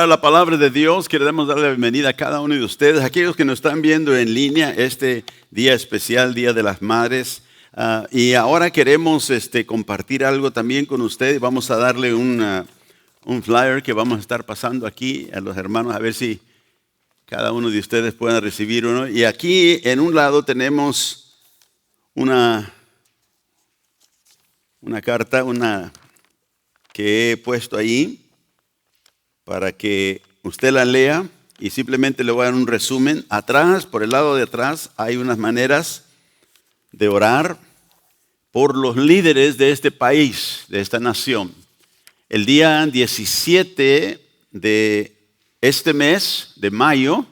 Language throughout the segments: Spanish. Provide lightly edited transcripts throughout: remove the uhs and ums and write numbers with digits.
A la palabra de Dios, queremos darle la bienvenida a cada uno de ustedes, aquellos que nos están viendo en línea este día especial, Día de las Madres. Y ahora queremos compartir algo también con ustedes. Vamos a darle un flyer que vamos a estar pasando aquí a los hermanos, a ver si cada uno de ustedes pueda recibir uno. Y aquí en un lado tenemos una carta, que he puesto ahí, para que usted la lea y simplemente le voy a dar un resumen. Atrás, por el lado de atrás, hay unas maneras de orar por los líderes de este país, de esta nación. El día 17 de este mes, de mayo,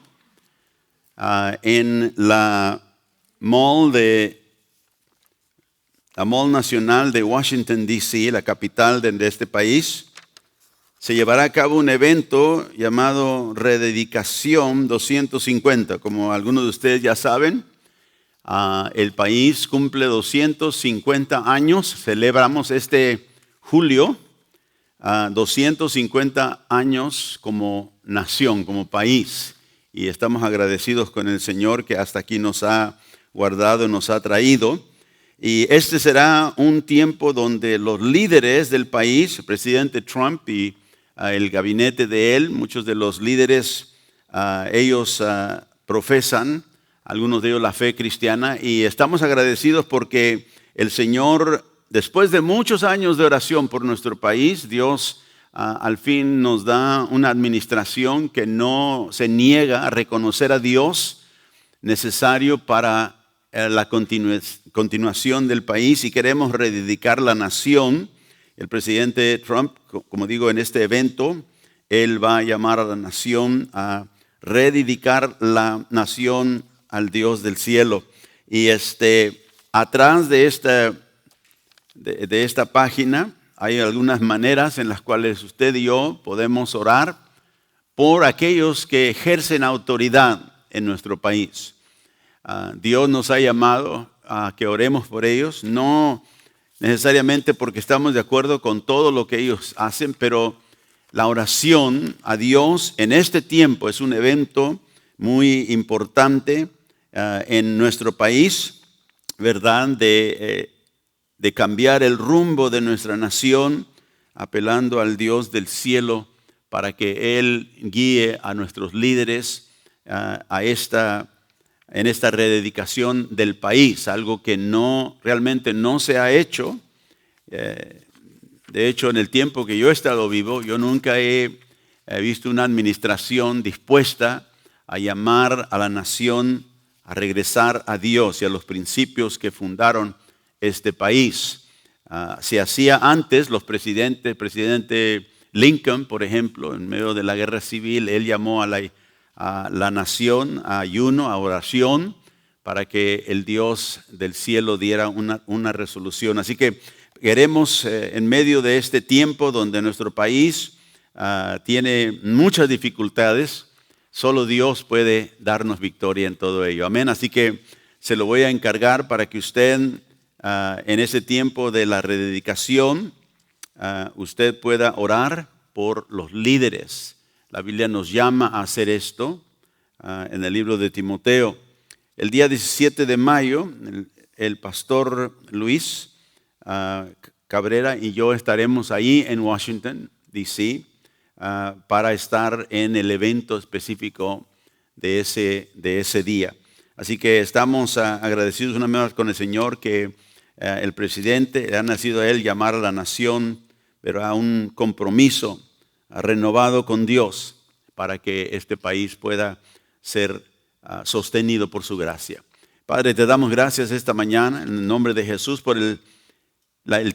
en la Mall Nacional de Washington, D.C., la capital de este país, se llevará a cabo un evento llamado Rededicación 250. Como algunos de ustedes ya saben, el país cumple 250 años. Celebramos este julio 250 años como nación, como país. Y estamos agradecidos con el Señor que hasta aquí nos ha guardado, nos ha traído. Y este será un tiempo donde los líderes del país, el presidente Trump y el gabinete de él, muchos de los líderes, ellos profesan, algunos de ellos la fe cristiana, y estamos agradecidos porque el Señor, después de muchos años de oración por nuestro país, Dios al fin nos da una administración que no se niega a reconocer a Dios, necesario para la continuación del país, y queremos rededicar la nación. El presidente Trump, como digo, en este evento, él va a llamar a la nación a rededicar la nación al Dios del cielo. Y atrás de esta página hay algunas maneras en las cuales usted y yo podemos orar por aquellos que ejercen autoridad en nuestro país. Dios nos ha llamado a que oremos por ellos, no necesariamente porque estamos de acuerdo con todo lo que ellos hacen, pero la oración a Dios en este tiempo es un evento muy importante en nuestro país, ¿verdad? De cambiar el rumbo de nuestra nación, apelando al Dios del cielo para que Él guíe a nuestros líderes en esta rededicación del país, algo que realmente no se ha hecho. De hecho, en el tiempo que yo he estado vivo, yo nunca he visto una administración dispuesta a llamar a la nación a regresar a Dios y a los principios que fundaron este país. Se hacía antes, el presidente Lincoln, por ejemplo, en medio de la guerra civil, él llamó a la nación a ayuno, a oración, para que el Dios del cielo diera una resolución. Así que queremos, en medio de este tiempo donde nuestro país tiene muchas dificultades, solo Dios puede darnos victoria en todo ello. Amén. Así que se lo voy a encargar para que usted, en ese tiempo de la rededicación, usted pueda orar por los líderes. La Biblia nos llama a hacer esto en el libro de Timoteo. El día 17 de mayo, el pastor Luis Cabrera y yo estaremos ahí en Washington, D.C., para estar en el evento específico de ese día. Así que estamos agradecidos una vez más con el Señor que el presidente ha nacido a él llamar a la nación, pero a un compromiso renovado con Dios para que este país pueda ser sostenido por su gracia. Padre, te damos gracias esta mañana en el nombre de Jesús por el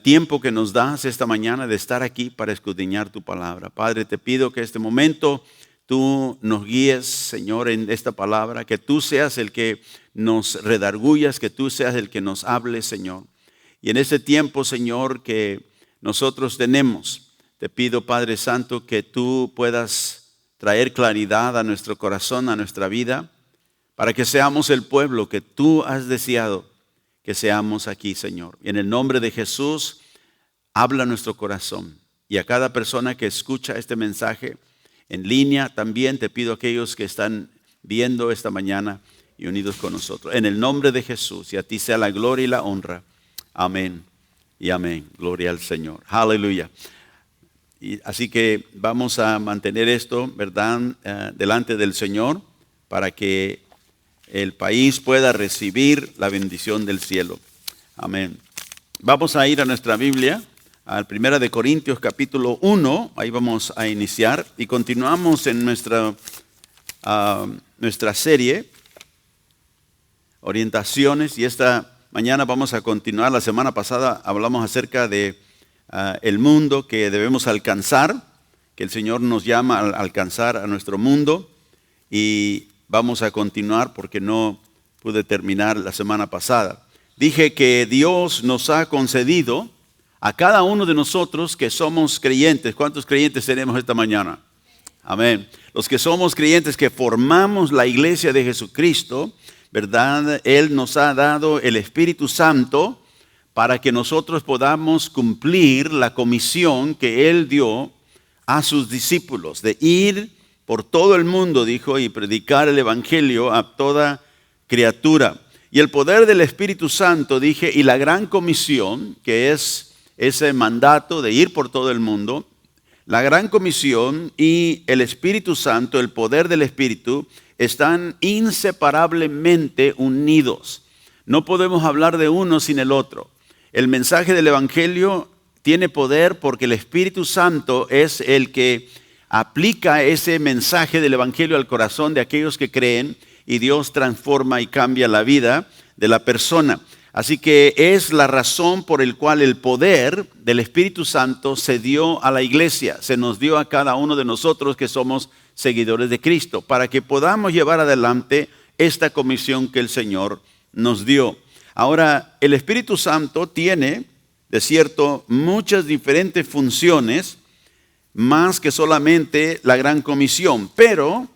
tiempo que nos das esta mañana de estar aquí para escudriñar tu palabra. Padre, te pido que este momento tú nos guíes, Señor, en esta palabra, que tú seas el que nos redargullas, que tú seas el que nos hables, Señor. Y en este tiempo, Señor, que nosotros tenemos, te pido, Padre Santo, que tú puedas traer claridad a nuestro corazón, a nuestra vida, para que seamos el pueblo que tú has deseado que seamos aquí, Señor. Y en el nombre de Jesús, habla a nuestro corazón. Y a cada persona que escucha este mensaje, en línea también. Te pido a aquellos que están viendo esta mañana y unidos con nosotros. En el nombre de Jesús, y a ti sea la gloria y la honra. Amén y amén. Gloria al Señor. Aleluya. Y así que vamos a mantener esto, ¿verdad?, delante del Señor para que el país pueda recibir la bendición del cielo. Amén. Vamos a ir a nuestra Biblia, al 1 de Corintios capítulo 1, ahí vamos a iniciar y continuamos en nuestra serie, orientaciones, y esta mañana vamos a continuar. La semana pasada hablamos acerca de el mundo que debemos alcanzar, que el Señor nos llama a alcanzar a nuestro mundo, y vamos a continuar porque no pude terminar la semana pasada. Dije que Dios nos ha concedido a cada uno de nosotros que somos creyentes. ¿Cuántos creyentes tenemos esta mañana? Amén. Los que somos creyentes que formamos la iglesia de Jesucristo, ¿verdad? Él nos ha dado el Espíritu Santo para que nosotros podamos cumplir la comisión que Él dio a sus discípulos, de ir por todo el mundo, dijo, y predicar el Evangelio a toda criatura. Y el poder del Espíritu Santo, dije, y la gran comisión, que es ese mandato de ir por todo el mundo, la gran comisión y el Espíritu Santo, el poder del Espíritu, están inseparablemente unidos. No podemos hablar de uno sin el otro. El mensaje del Evangelio tiene poder porque el Espíritu Santo es el que aplica ese mensaje del Evangelio al corazón de aquellos que creen, y Dios transforma y cambia la vida de la persona. Así que es la razón por la cual el poder del Espíritu Santo se dio a la iglesia, se nos dio a cada uno de nosotros que somos seguidores de Cristo, para que podamos llevar adelante esta comisión que el Señor nos dio. Ahora, el Espíritu Santo tiene, de cierto, muchas diferentes funciones, más que solamente la gran comisión, pero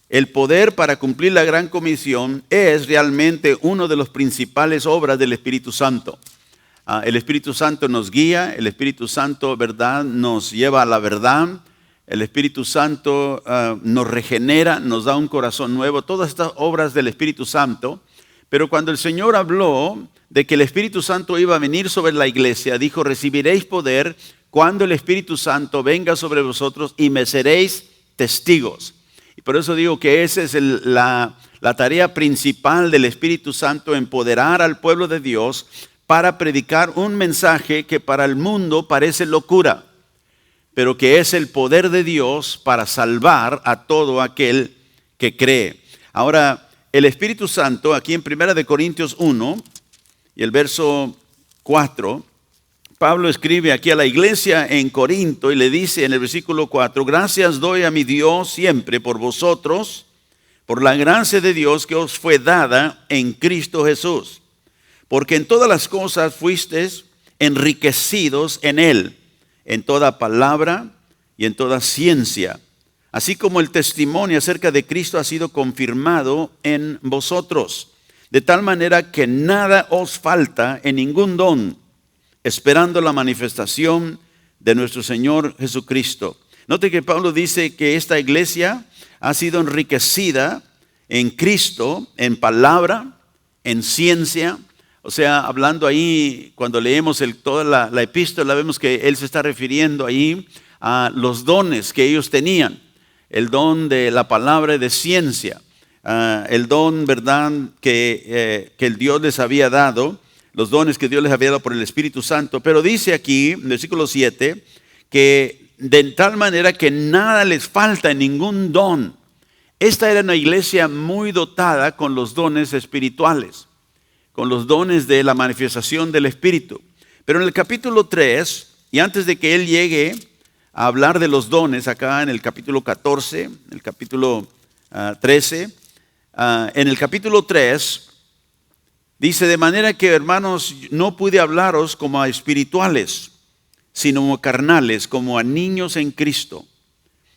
el poder para cumplir la gran comisión es realmente una de las principales obras del Espíritu Santo. El Espíritu Santo nos guía, el Espíritu Santo, ¿verdad?, nos lleva a la verdad, el Espíritu Santo nos regenera, nos da un corazón nuevo, todas estas obras del Espíritu Santo. Pero cuando el Señor habló de que el Espíritu Santo iba a venir sobre la iglesia, dijo: recibiréis poder cuando el Espíritu Santo venga sobre vosotros y me seréis testigos. Y por eso digo que esa es la tarea principal del Espíritu Santo, empoderar al pueblo de Dios para predicar un mensaje que para el mundo parece locura, pero que es el poder de Dios para salvar a todo aquel que cree. Ahora, el Espíritu Santo, aquí en 1 de Corintios 1 y el verso 4, Pablo escribe aquí a la iglesia en Corinto y le dice en el versículo 4: gracias doy a mi Dios siempre por vosotros, por la gracia de Dios que os fue dada en Cristo Jesús, porque en todas las cosas fuisteis enriquecidos en Él, en toda palabra y en toda ciencia, así como el testimonio acerca de Cristo ha sido confirmado en vosotros, de tal manera que nada os falta en ningún don, esperando la manifestación de nuestro Señor Jesucristo. Note que Pablo dice que esta iglesia ha sido enriquecida en Cristo, en palabra, en ciencia. O sea, hablando ahí, cuando leemos toda la epístola, vemos que él se está refiriendo ahí a los dones que ellos tenían. El don de la palabra de ciencia, el don, ¿verdad?, que el Dios les había dado, los dones que Dios les había dado por el Espíritu Santo. Pero dice aquí, en el versículo 7, que de tal manera que nada les falta en ningún don. Esta era una iglesia muy dotada con los dones espirituales, con los dones de la manifestación del Espíritu. Pero en el capítulo 3, y antes de que él llegue a hablar de los dones, acá en el capítulo 14, en el capítulo 13, en el capítulo 3, dice: de manera que, hermanos, no pude hablaros como a espirituales, sino como carnales, como a niños en Cristo.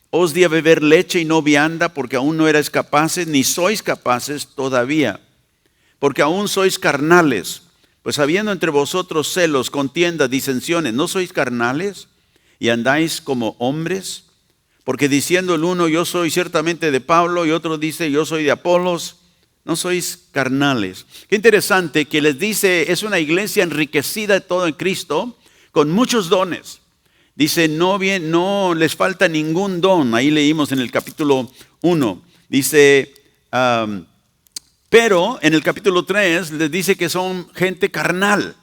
Os di a beber leche y no vianda, porque aún no erais capaces, ni sois capaces todavía, porque aún sois carnales. Pues habiendo entre vosotros celos, contiendas, disensiones, ¿no sois carnales y andáis como hombres? Porque diciendo el uno, yo soy ciertamente de Pablo, y otro dice, yo soy de Apolos, no sois carnales. Qué interesante que les dice, es una iglesia enriquecida de todo en Cristo, con muchos dones. Dice, no les falta ningún don. Ahí leímos en el capítulo 1. Dice, pero en el capítulo 3 les dice que son gente carnal.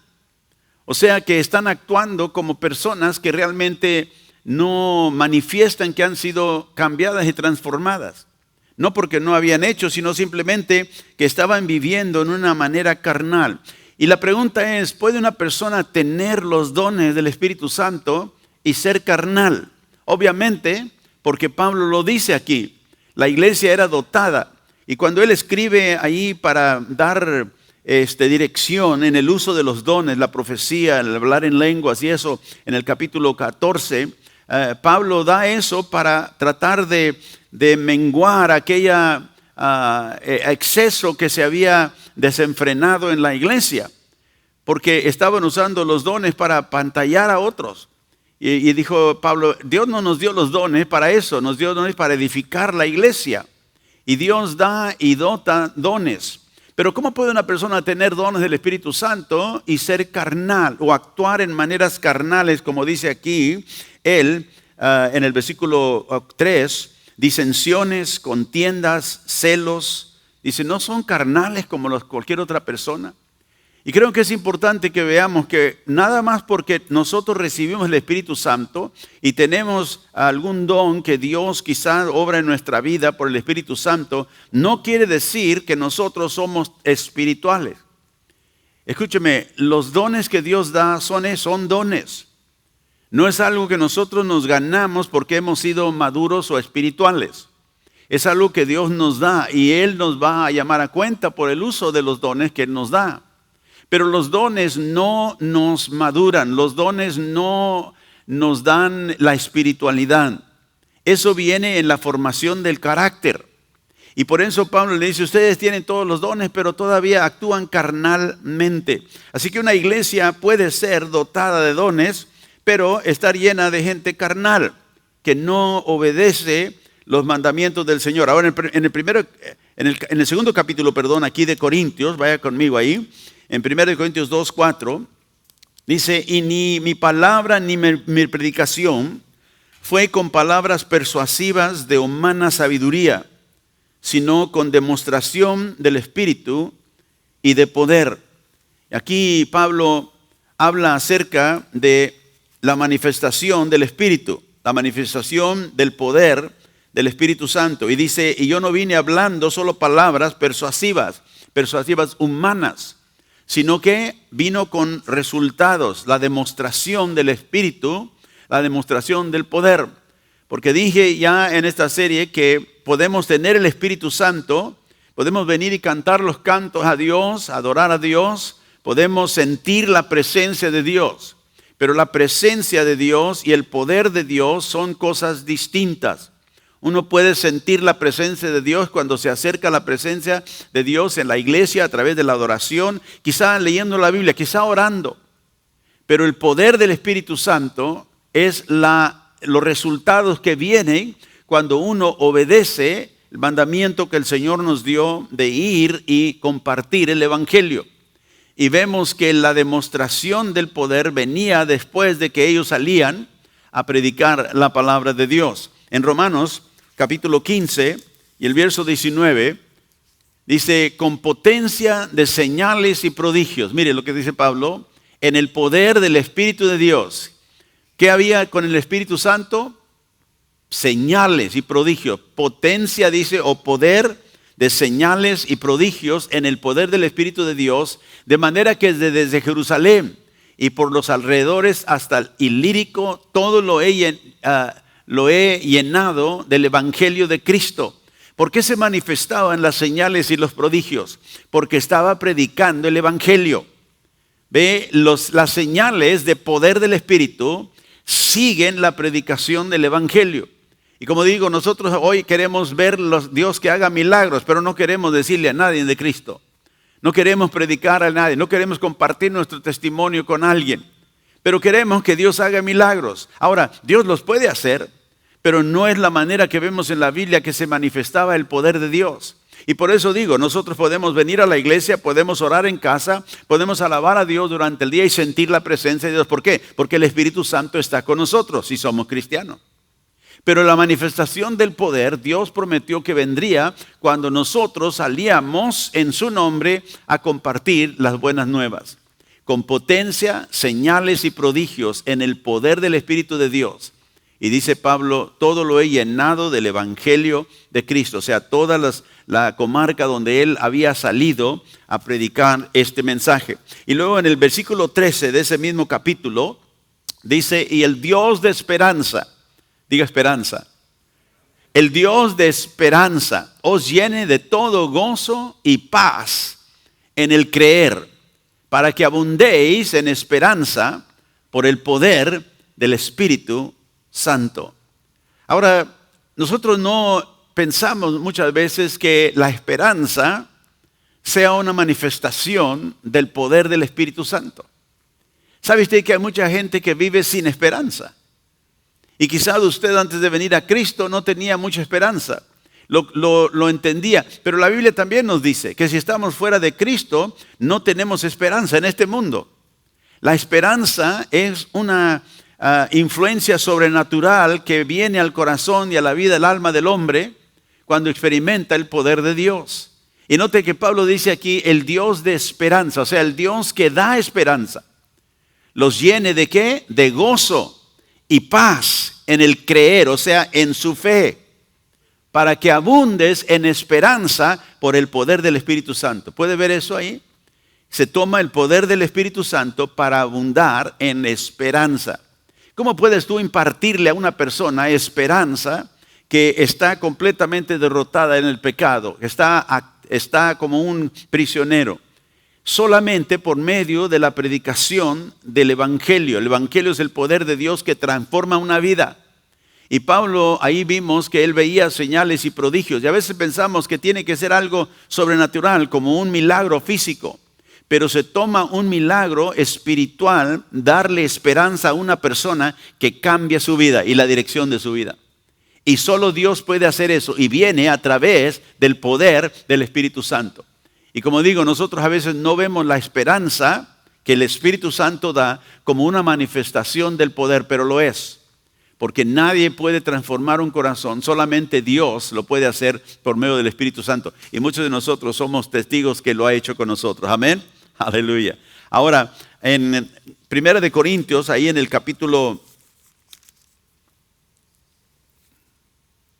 O sea que están actuando como personas que realmente no manifiestan que han sido cambiadas y transformadas. No porque no habían hecho, sino simplemente que estaban viviendo en una manera carnal. Y la pregunta es, ¿puede una persona tener los dones del Espíritu Santo y ser carnal? Obviamente, porque Pablo lo dice aquí, la iglesia era dotada. Y cuando él escribe ahí para dar dirección en el uso de los dones, la profecía, el hablar en lenguas y eso, en el capítulo 14, Pablo da eso para tratar de menguar aquella exceso que se había desenfrenado en la iglesia, porque estaban usando los dones para apantallar a otros. Y dijo Pablo, Dios no nos dio los dones para eso, nos dio dones para edificar la iglesia. Y Dios da y dota dones. Pero ¿cómo puede una persona tener dones del Espíritu Santo y ser carnal o actuar en maneras carnales, como dice aquí él en el versículo 3, disensiones, contiendas, celos? Dice, ¿no son carnales como cualquier otra persona? Y creo que es importante que veamos que nada más porque nosotros recibimos el Espíritu Santo y tenemos algún don que Dios quizás obra en nuestra vida por el Espíritu Santo, no quiere decir que nosotros somos espirituales. Escúcheme, los dones que Dios da son dones. No es algo que nosotros nos ganamos porque hemos sido maduros o espirituales. Es algo que Dios nos da y Él nos va a llamar a cuenta por el uso de los dones que Él nos da. Pero los dones no nos maduran, los dones no nos dan la espiritualidad. Eso viene en la formación del carácter. Y por eso Pablo le dice, ustedes tienen todos los dones, pero todavía actúan carnalmente. Así que una iglesia puede ser dotada de dones, pero estar llena de gente carnal, que no obedece los mandamientos del Señor. Ahora en el segundo capítulo, aquí de Corintios, vaya conmigo ahí, en 1 Corintios 2:4, dice, y ni mi palabra ni mi predicación fue con palabras persuasivas de humana sabiduría, sino con demostración del Espíritu y de poder. Aquí Pablo habla acerca de la manifestación del Espíritu, la manifestación del poder del Espíritu Santo. Y dice, y yo no vine hablando solo palabras persuasivas humanas, sino que vino con resultados, la demostración del Espíritu, la demostración del poder. Porque dije ya en esta serie que podemos tener el Espíritu Santo, podemos venir y cantar los cantos a Dios, adorar a Dios, podemos sentir la presencia de Dios. Pero la presencia de Dios y el poder de Dios son cosas distintas. Uno puede sentir la presencia de Dios cuando se acerca a la presencia de Dios en la iglesia a través de la adoración, quizá leyendo la Biblia, quizá orando. Pero el poder del Espíritu Santo es los resultados que vienen cuando uno obedece el mandamiento que el Señor nos dio de ir y compartir el Evangelio. Y vemos que la demostración del poder venía después de que ellos salían a predicar la palabra de Dios. En Romanos capítulo 15 y el verso 19 dice, con potencia de señales y prodigios. Mire lo que dice Pablo, en el poder del Espíritu de Dios. ¿Qué había con el Espíritu Santo? Señales y prodigios. Potencia, dice, o poder de señales y prodigios en el poder del Espíritu de Dios, de manera que desde Jerusalén y por los alrededores hasta el Ilírico, todo lo he llenado del Evangelio de Cristo. ¿Por qué se manifestaban las señales y los prodigios? Porque estaba predicando el Evangelio. Ve, las señales de poder del Espíritu siguen la predicación del Evangelio. Y como digo, nosotros hoy queremos ver Dios que haga milagros, pero no queremos decirle a nadie de Cristo. No queremos predicar a nadie, no queremos compartir nuestro testimonio con alguien. Pero queremos que Dios haga milagros. Ahora, Dios los puede hacer, pero no es la manera que vemos en la Biblia que se manifestaba el poder de Dios. Y por eso digo, nosotros podemos venir a la iglesia, podemos orar en casa, podemos alabar a Dios durante el día y sentir la presencia de Dios. ¿Por qué? Porque el Espíritu Santo está con nosotros si somos cristianos. Pero la manifestación del poder, Dios prometió que vendría cuando nosotros salíamos en su nombre a compartir las buenas nuevas. Con potencia, señales y prodigios en el poder del Espíritu de Dios. Y dice Pablo, todo lo he llenado del Evangelio de Cristo. O sea, toda la comarca donde él había salido a predicar este mensaje. Y luego en el versículo 13 de ese mismo capítulo, dice, y el Dios de esperanza, diga esperanza, el Dios de esperanza os llene de todo gozo y paz en el creer, para que abundéis en esperanza por el poder del Espíritu Santo. Ahora, nosotros no pensamos muchas veces que la esperanza sea una manifestación del poder del Espíritu Santo. ¿Sabe usted que hay mucha gente que vive sin esperanza? Y quizás usted antes de venir a Cristo no tenía mucha esperanza. Lo entendía. Pero la Biblia también nos dice que si estamos fuera de Cristo, no tenemos esperanza en este mundo. La esperanza es una influencia sobrenatural que viene al corazón y a la vida del alma del hombre cuando experimenta el poder de Dios. Y note que Pablo dice aquí el Dios de esperanza, o sea, el Dios que da esperanza. Los llene ¿de qué? De gozo y paz en el creer, o sea, en su fe, para que abundes en esperanza por el poder del Espíritu Santo. ¿Puede ver eso ahí? Se toma el poder del Espíritu Santo para abundar en esperanza. ¿Cómo puedes tú impartirle a una persona esperanza que está completamente derrotada en el pecado, que está como un prisionero? Solamente por medio de la predicación del Evangelio. El Evangelio es el poder de Dios que transforma una vida. Y Pablo, ahí vimos que él veía señales y prodigios. Y a veces pensamos que tiene que ser algo sobrenatural, como un milagro físico. Pero se toma un milagro espiritual, darle esperanza a una persona que cambia su vida y la dirección de su vida. Y solo Dios puede hacer eso. Y viene a través del poder del Espíritu Santo. Y como digo, nosotros a veces no vemos la esperanza que el Espíritu Santo da como una manifestación del poder, pero lo es. Porque nadie puede transformar un corazón, solamente Dios lo puede hacer por medio del Espíritu Santo. Y muchos de nosotros somos testigos que lo ha hecho con nosotros. Amén. Aleluya. Ahora, en 1 Corintios, ahí en el capítulo,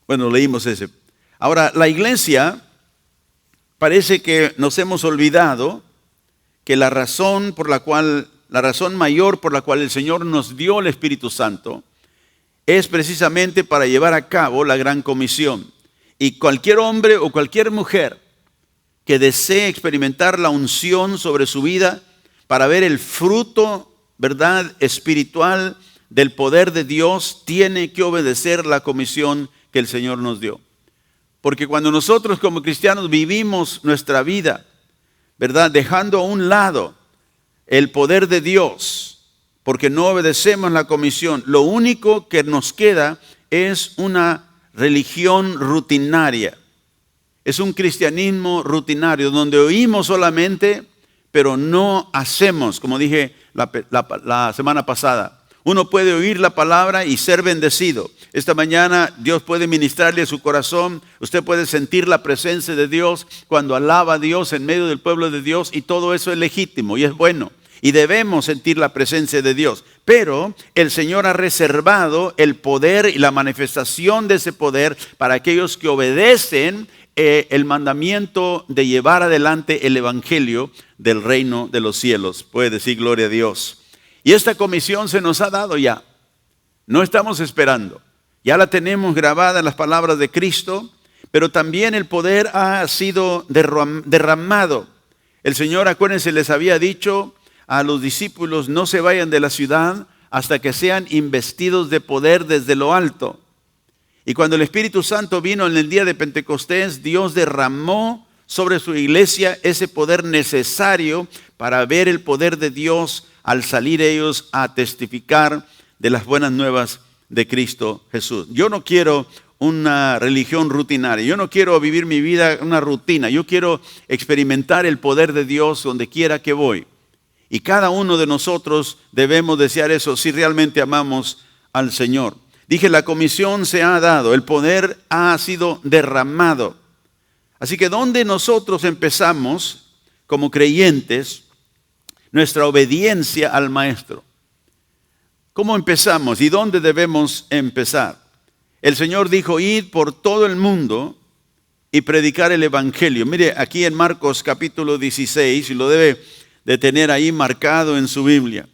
bueno, leímos ese. Ahora, la iglesia, parece que nos hemos olvidado que la razón mayor por la cual el Señor nos dio el Espíritu Santo es precisamente para llevar a cabo la gran comisión. Y cualquier hombre o cualquier mujer que desee experimentar la unción sobre su vida para ver el fruto, ¿verdad?, espiritual del poder de Dios, tiene que obedecer la comisión que el Señor nos dio. Porque cuando nosotros como cristianos vivimos nuestra vida, ¿verdad?, dejando a un lado el poder de Dios, porque no obedecemos la comisión, lo único que nos queda es una religión rutinaria. Es un cristianismo rutinario, donde oímos solamente, pero no hacemos, como dije la semana pasada. Uno puede oír la palabra y ser bendecido. Esta mañana Dios puede ministrarle a su corazón. Usted puede sentir la presencia de Dios cuando alaba a Dios en medio del pueblo de Dios, y todo eso es legítimo y es bueno. Y debemos sentir la presencia de Dios. Pero el Señor ha reservado el poder y la manifestación de ese poder para aquellos que obedecen el mandamiento de llevar adelante el evangelio del reino de los cielos. Puede decir gloria a Dios. Y esta comisión se nos ha dado ya. No estamos esperando. Ya la tenemos grabada en las palabras de Cristo, pero también el poder ha sido derramado. El Señor, acuérdense, les había dicho a los discípulos: no se vayan de la ciudad hasta que sean investidos de poder desde lo alto. Y cuando el Espíritu Santo vino en el día de Pentecostés, Dios derramó sobre su iglesia ese poder necesario para ver el poder de Dios al salir ellos a testificar de las buenas nuevas de Cristo Jesús. Yo no quiero una religión rutinaria. Yo no quiero vivir mi vida una rutina. Yo quiero experimentar el poder de Dios donde quiera que voy. Y cada uno de nosotros debemos desear eso si realmente amamos al Señor. Dije, la comisión se ha dado, el poder ha sido derramado. Así que ¿dónde nosotros empezamos como creyentes nuestra obediencia al Maestro? ¿Cómo empezamos y dónde debemos empezar? El Señor dijo, id por todo el mundo y predicar el Evangelio. Mire, aquí en Marcos capítulo 16, y lo debe de tener ahí marcado en su Biblia.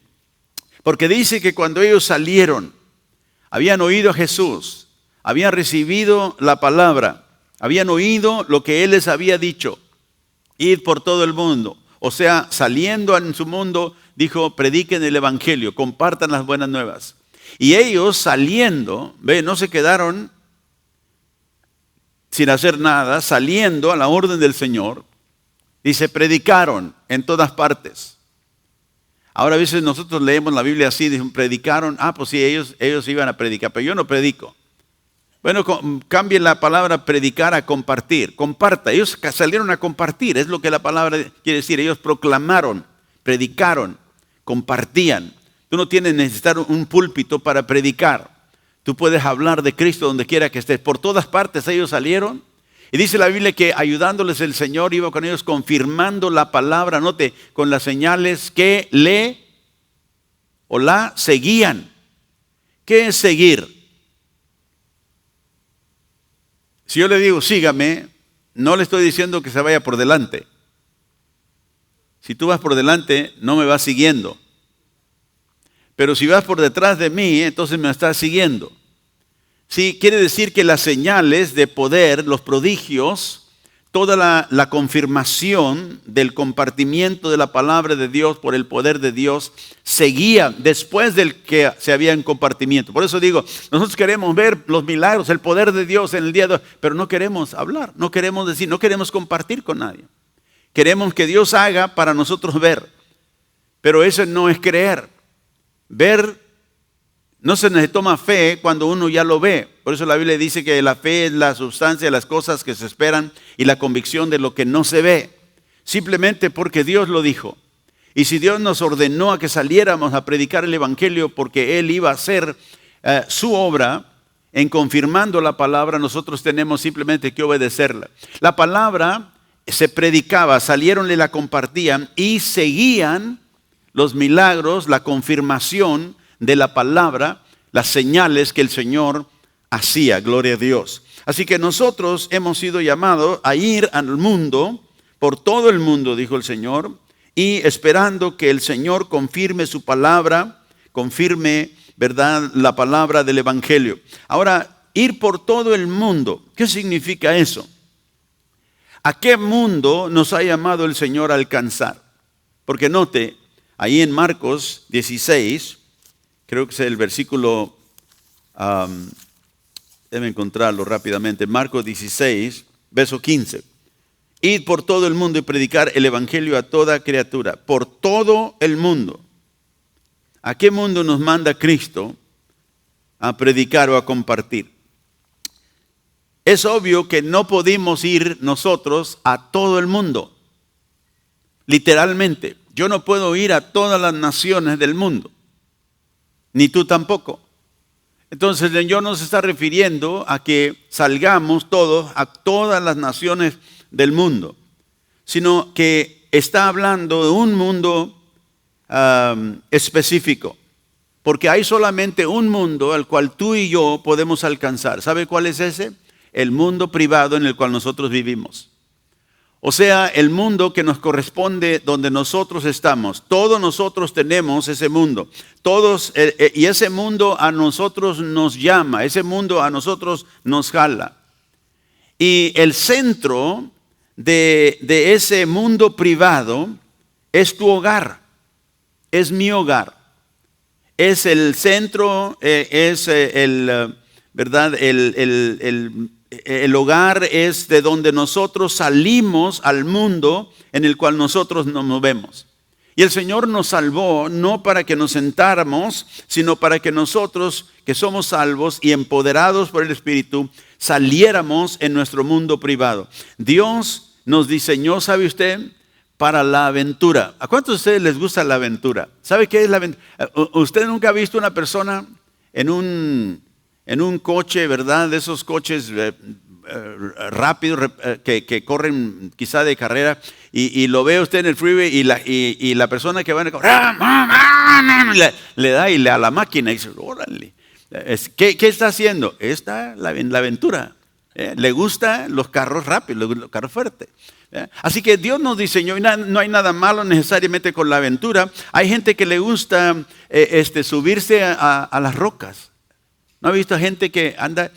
Porque dice que cuando ellos salieron, habían oído a Jesús, habían recibido la palabra, habían oído lo que Él les había dicho, id por todo el mundo. O sea, saliendo en su mundo, dijo, prediquen el Evangelio, compartan las buenas nuevas. Y ellos saliendo, no se quedaron sin hacer nada, saliendo a la orden del Señor, dice, predicaron en todas partes. Ahora a veces nosotros leemos la Biblia así, dicen, predicaron, pues sí, ellos iban a predicar, pero yo no predico. Bueno, cambien la palabra predicar a compartir. Comparta, ellos salieron a compartir, es lo que la palabra quiere decir. Ellos proclamaron, predicaron, compartían. Tú no tienes necesitar un púlpito para predicar. Tú puedes hablar de Cristo donde quiera que estés. Por todas partes ellos salieron. Y dice la Biblia que ayudándoles el Señor iba con ellos confirmando la palabra, note, con las señales que le o la seguían. ¿Qué es seguir? Si yo le digo sígame, no le estoy diciendo que se vaya por delante. Si tú vas por delante, no me vas siguiendo. Pero si vas por detrás de mí, entonces me estás siguiendo. Sí, quiere decir que las señales de poder, los prodigios, toda la confirmación del compartimiento de la palabra de Dios por el poder de Dios, seguía después del que se había en compartimiento. Por eso digo, nosotros queremos ver los milagros, el poder de Dios en el día de hoy, pero no queremos hablar, no queremos decir, no queremos compartir con nadie. Queremos que Dios haga para nosotros ver, pero eso no es creer. Ver, no se nos toma fe cuando uno ya lo ve. Por eso la Biblia dice que la fe es la sustancia de las cosas que se esperan y la convicción de lo que no se ve. Simplemente porque Dios lo dijo. Y si Dios nos ordenó a que saliéramos a predicar el Evangelio porque Él iba a hacer su obra en confirmando la palabra, nosotros tenemos simplemente que obedecerla. La palabra se predicaba, salieron y la compartían y seguían los milagros, la confirmación de la palabra, las señales que el Señor hacía, gloria a Dios. Así que nosotros hemos sido llamados a ir al mundo, por todo el mundo, dijo el Señor, y esperando que el Señor confirme su palabra, confirme, ¿verdad?, la palabra del Evangelio. Ahora, ir por todo el mundo, ¿qué significa eso? ¿A qué mundo nos ha llamado el Señor a alcanzar? Porque note, ahí en Marcos 16, creo que es el versículo, debe encontrarlo rápidamente, Marcos 16, verso 15. Id por todo el mundo y predicar el Evangelio a toda criatura, por todo el mundo. ¿A qué mundo nos manda Cristo a predicar o a compartir? Es obvio que no podemos ir nosotros a todo el mundo, literalmente. Yo no puedo ir a todas las naciones del mundo, ni tú tampoco. Entonces el Señor nos está refiriendo a que salgamos todos a todas las naciones del mundo, sino que está hablando de un mundo específico, porque hay solamente un mundo al cual tú y yo podemos alcanzar. ¿Sabe cuál es ese? El mundo privado en el cual nosotros vivimos. O sea, el mundo que nos corresponde donde nosotros estamos. Todos nosotros tenemos ese mundo. Todos, y ese mundo a nosotros nos llama, ese mundo a nosotros nos jala. Y el centro de ese mundo privado es tu hogar, es mi hogar. Es el centro, ¿verdad? El hogar es de donde nosotros salimos al mundo en el cual nosotros nos movemos. Y el Señor nos salvó no para que nos sentáramos, sino para que nosotros, que somos salvos y empoderados por el Espíritu, saliéramos en nuestro mundo privado. Dios nos diseñó, ¿sabe usted?, para la aventura. ¿A cuántos de ustedes les gusta la aventura? ¿Sabe qué es la aventura? ¿Usted nunca ha visto una persona en un coche, verdad? De esos coches rápidos que corren quizá de carrera, y lo ve usted en el freeway y la persona que va en el coche le da a la máquina y dice, órale. ¿Qué está haciendo? Está en la aventura. Le gustan los carros rápidos, los carros fuertes. Así que Dios nos diseñó y no hay nada malo necesariamente con la aventura. Hay gente que le gusta subirse a las rocas. ¿No ha visto gente que anda?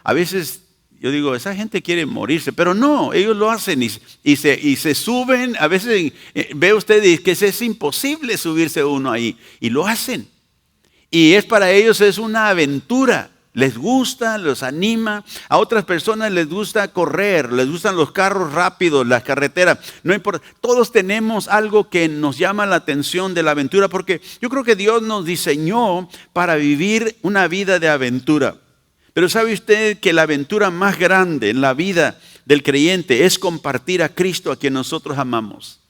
A veces yo digo, esa gente quiere morirse, pero no, ellos lo hacen y se suben. A veces ve usted que es imposible subirse uno ahí y lo hacen. Y para ellos es una aventura. Les gusta, los anima. A otras personas les gusta correr, les gustan los carros rápidos, las carreteras. No importa. Todos tenemos algo que nos llama la atención de la aventura, porque yo creo que Dios nos diseñó para vivir una vida de aventura. Pero ¿sabe usted que la aventura más grande en la vida del creyente es compartir a Cristo, a quien nosotros amamos?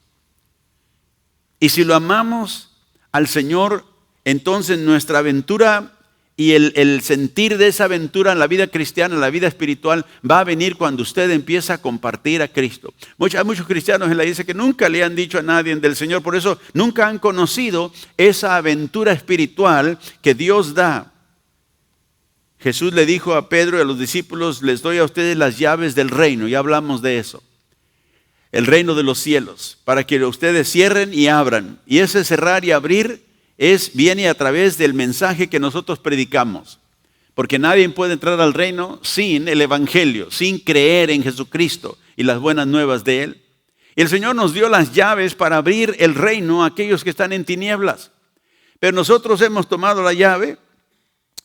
Y si lo amamos al Señor, entonces nuestra aventura y el sentir de esa aventura en la vida cristiana, en la vida espiritual, va a venir cuando usted empieza a compartir a Cristo. Hay muchos cristianos en la iglesia que nunca le han dicho a nadie del Señor, por eso nunca han conocido esa aventura espiritual que Dios da. Jesús le dijo a Pedro y a los discípulos, les doy a ustedes las llaves del reino, ya hablamos de eso. El reino de los cielos, para que ustedes cierren y abran. Y ese cerrar y abrir viene a través del mensaje que nosotros predicamos. Porque nadie puede entrar al reino sin el evangelio, sin creer en Jesucristo y las buenas nuevas de Él. Y el Señor nos dio las llaves para abrir el reino a aquellos que están en tinieblas. Pero nosotros hemos tomado la llave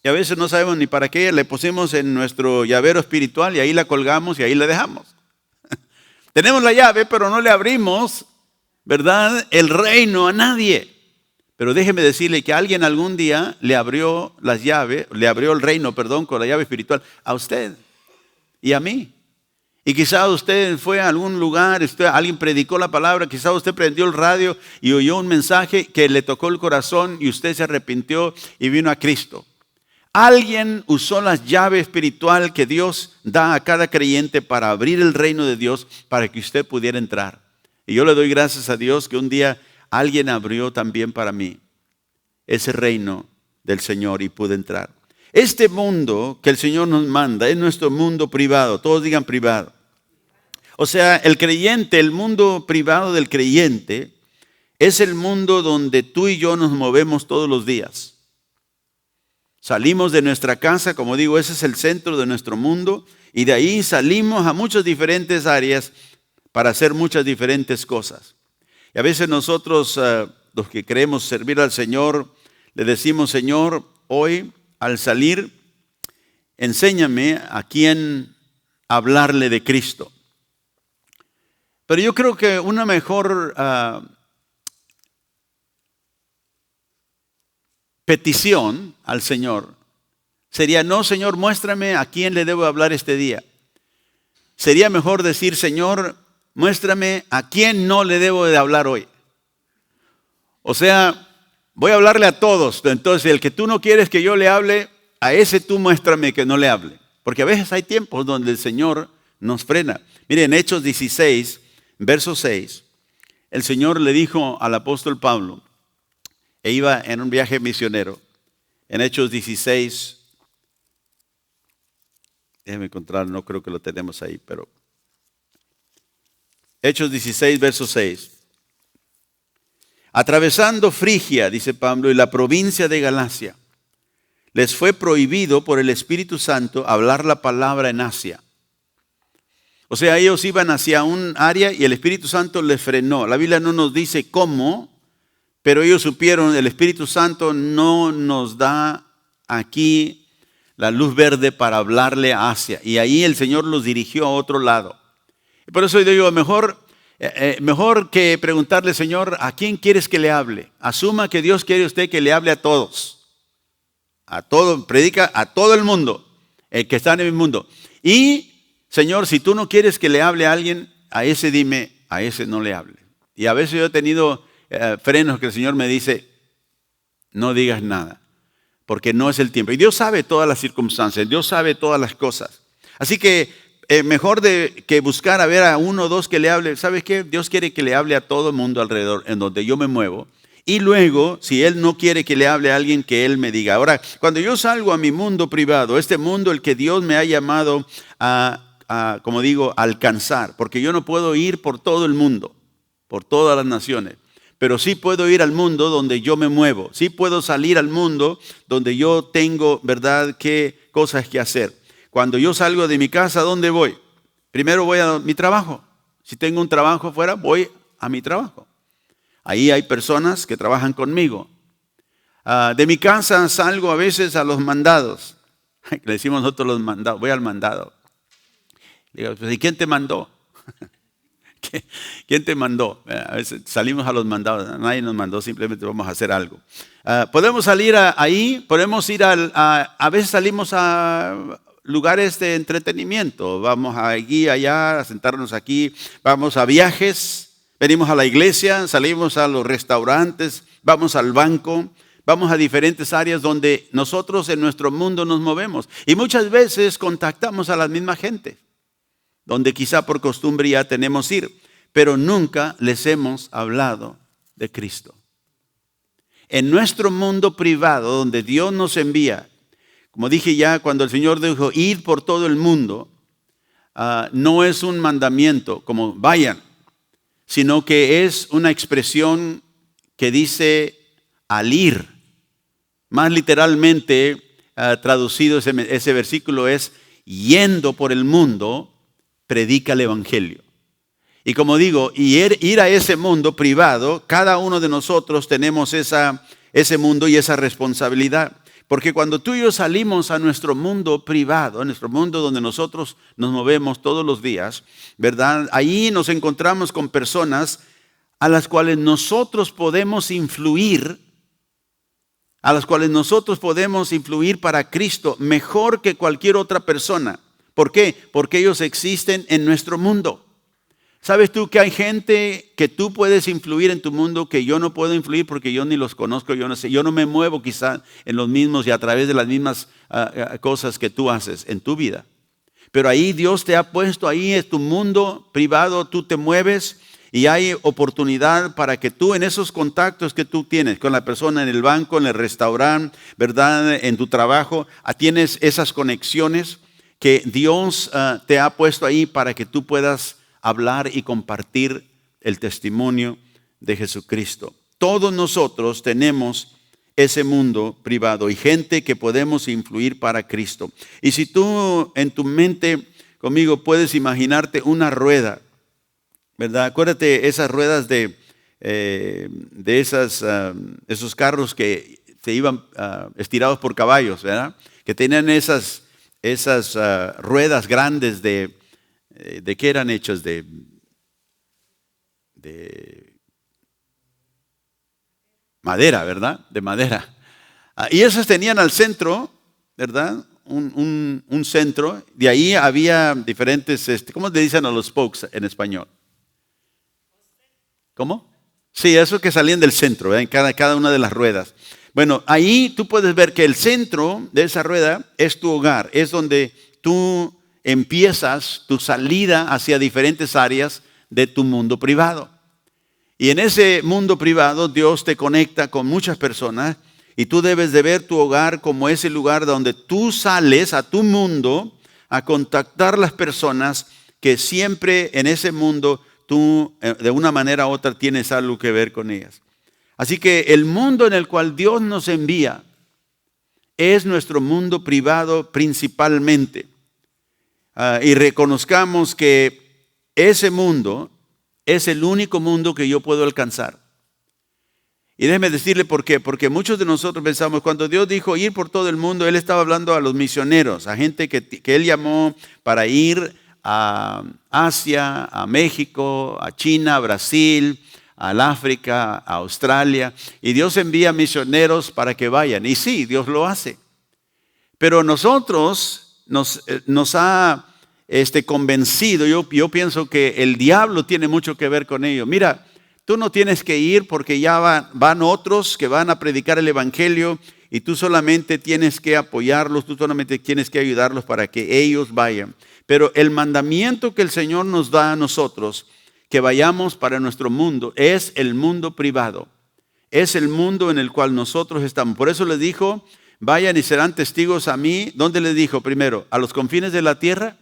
y a veces no sabemos ni para qué, le pusimos en nuestro llavero espiritual y ahí la colgamos y ahí la dejamos. Tenemos la llave, pero no le abrimos, ¿verdad?, el reino a nadie. Pero déjeme decirle que alguien algún día le abrió el reino, con la llave espiritual a usted y a mí. Y quizá usted fue a algún lugar, alguien predicó la palabra, quizá usted prendió el radio y oyó un mensaje que le tocó el corazón y usted se arrepintió y vino a Cristo. Alguien usó la llave espiritual que Dios da a cada creyente para abrir el reino de Dios para que usted pudiera entrar. Y yo le doy gracias a Dios que un día alguien abrió también para mí ese reino del Señor y pude entrar. Este mundo que el Señor nos manda es nuestro mundo privado. Todos digan privado. O sea, el creyente, el mundo privado del creyente es el mundo donde tú y yo nos movemos todos los días. Salimos de nuestra casa, como digo, ese es el centro de nuestro mundo, y de ahí salimos a muchas diferentes áreas para hacer muchas diferentes cosas. Y a veces nosotros, los que queremos servir al Señor, le decimos, Señor, hoy al salir, enséñame a quién hablarle de Cristo. Pero yo creo que una mejor petición al Señor sería, no, Señor, muéstrame a quién le debo hablar este día. Sería mejor decir, Señor, muéstrame a quién no le debo de hablar hoy. O sea, voy a hablarle a todos. Entonces, el que tú no quieres que yo le hable, a ese tú muéstrame que no le hable. Porque a veces hay tiempos donde el Señor nos frena. Miren, en Hechos 16, verso 6, el Señor le dijo al apóstol Pablo, e iba en un viaje misionero. En Hechos 16, déjeme encontrar, no creo que lo tenemos ahí, pero Hechos 16, verso 6. Atravesando Frigia, dice Pablo, y la provincia de Galacia, les fue prohibido por el Espíritu Santo hablar la palabra en Asia. O sea, ellos iban hacia un área y el Espíritu Santo les frenó. La Biblia no nos dice cómo, pero ellos supieron, el Espíritu Santo no nos da aquí la luz verde para hablarle a Asia. Y ahí el Señor los dirigió a otro lado. Y por eso yo digo, mejor Mejor que preguntarle, Señor, ¿a quién quieres que le hable? Asuma que Dios quiere usted que le hable a todos. A todo, predica a todo el mundo, el que está en el mundo. Y, Señor, si tú no quieres que le hable a alguien, a ese dime, a ese no le hable. Y a veces yo he tenido frenos que el Señor me dice, no digas nada, porque no es el tiempo. Y Dios sabe todas las circunstancias, Dios sabe todas las cosas. Así que mejor que buscar a ver a uno o dos que le hable. ¿Sabes qué? Dios quiere que le hable a todo el mundo alrededor, en donde yo me muevo. Y luego, si Él no quiere que le hable a alguien, que Él me diga. Ahora, cuando yo salgo a mi mundo privado, este mundo el que Dios me ha llamado como digo, alcanzar, porque yo no puedo ir por todo el mundo, por todas las naciones, pero sí puedo ir al mundo donde yo me muevo, sí puedo salir al mundo donde yo tengo, ¿verdad?, qué cosas que hacer. Cuando yo salgo de mi casa, ¿a dónde voy? Primero voy a mi trabajo. Si tengo un trabajo afuera, voy a mi trabajo. Ahí hay personas que trabajan conmigo. De mi casa salgo a veces a los mandados. Le decimos nosotros los mandados, voy al mandado. Digo, pues, ¿y quién te mandó? ¿Quién te mandó? A veces salimos a los mandados, nadie nos mandó, simplemente vamos a hacer algo. Podemos salir ahí, podemos ir a veces salimos a lugares de entretenimiento, vamos aquí, allá, a sentarnos aquí, vamos a viajes, venimos a la iglesia, salimos a los restaurantes, vamos al banco, vamos a diferentes áreas donde nosotros en nuestro mundo nos movemos. Y muchas veces contactamos a la misma gente, donde quizá por costumbre ya tenemos ir, pero nunca les hemos hablado de Cristo. En nuestro mundo privado, donde Dios nos envía, como dije ya, cuando el Señor dijo, id por todo el mundo, no es un mandamiento como vayan, sino que es una expresión que dice al ir. Más literalmente traducido ese versículo es, yendo por el mundo, predica el evangelio. Y como digo, ir a ese mundo privado, cada uno de nosotros tenemos ese mundo y esa responsabilidad. Porque cuando tú y yo salimos a nuestro mundo privado, a nuestro mundo donde nosotros nos movemos todos los días, ¿verdad? Ahí nos encontramos con personas a las cuales nosotros podemos influir, para Cristo mejor que cualquier otra persona. ¿Por qué? Porque ellos existen en nuestro mundo. ¿Sabes tú que hay gente que tú puedes influir en tu mundo que yo no puedo influir porque yo ni los conozco, yo no sé, yo no me muevo quizá en los mismos y a través de las mismas cosas que tú haces en tu vida? Pero ahí Dios te ha puesto, ahí es tu mundo privado, tú te mueves y hay oportunidad para que tú en esos contactos que tú tienes con la persona en el banco, en el restaurante, ¿verdad?, en tu trabajo, tienes esas conexiones que Dios te ha puesto ahí para que tú puedas hablar y compartir el testimonio de Jesucristo. Todos nosotros tenemos ese mundo privado y gente que podemos influir para Cristo. Y si tú en tu mente conmigo puedes imaginarte una rueda, ¿verdad? Acuérdate esas ruedas de esos carros que se iban estirados por caballos, ¿verdad? Que tenían esas ruedas grandes ¿de qué eran hechos? De madera, ¿verdad? De madera. Y esas tenían al centro, ¿verdad? Un centro. De ahí había diferentes, ¿cómo le dicen a los spokes en español? ¿Cómo? Sí, esos que salían del centro, ¿verdad? En cada una de las ruedas. Bueno, ahí tú puedes ver que el centro de esa rueda es tu hogar, es donde tú empiezas tu salida hacia diferentes áreas de tu mundo privado. Y en ese mundo privado Dios te conecta con muchas personas y tú debes de ver tu hogar como ese lugar donde tú sales a tu mundo a contactar las personas que siempre en ese mundo tú de una manera u otra tienes algo que ver con ellas. Así que el mundo en el cual Dios nos envía es nuestro mundo privado principalmente. Y reconozcamos que ese mundo es el único mundo que yo puedo alcanzar. Y déjeme decirle por qué. Porque muchos de nosotros pensamos, cuando Dios dijo ir por todo el mundo, Él estaba hablando a los misioneros, a gente que Él llamó para ir a Asia, a México, a China, a Brasil, al África, a Australia. Y Dios envía misioneros para que vayan. Y sí, Dios lo hace. Pero nosotros nos ha convencido. Yo pienso que el diablo tiene mucho que ver con ello. Mira, tú no tienes que ir porque ya van otros que van a predicar el evangelio y tú solamente tienes que apoyarlos, tú solamente tienes que ayudarlos para que ellos vayan. Pero el mandamiento que el Señor nos da a nosotros, que vayamos para nuestro mundo, es el mundo privado. Es el mundo en el cual nosotros estamos. Por eso les dijo, vayan y serán testigos a mí. ¿Dónde les dijo primero? ¿A los confines de la tierra?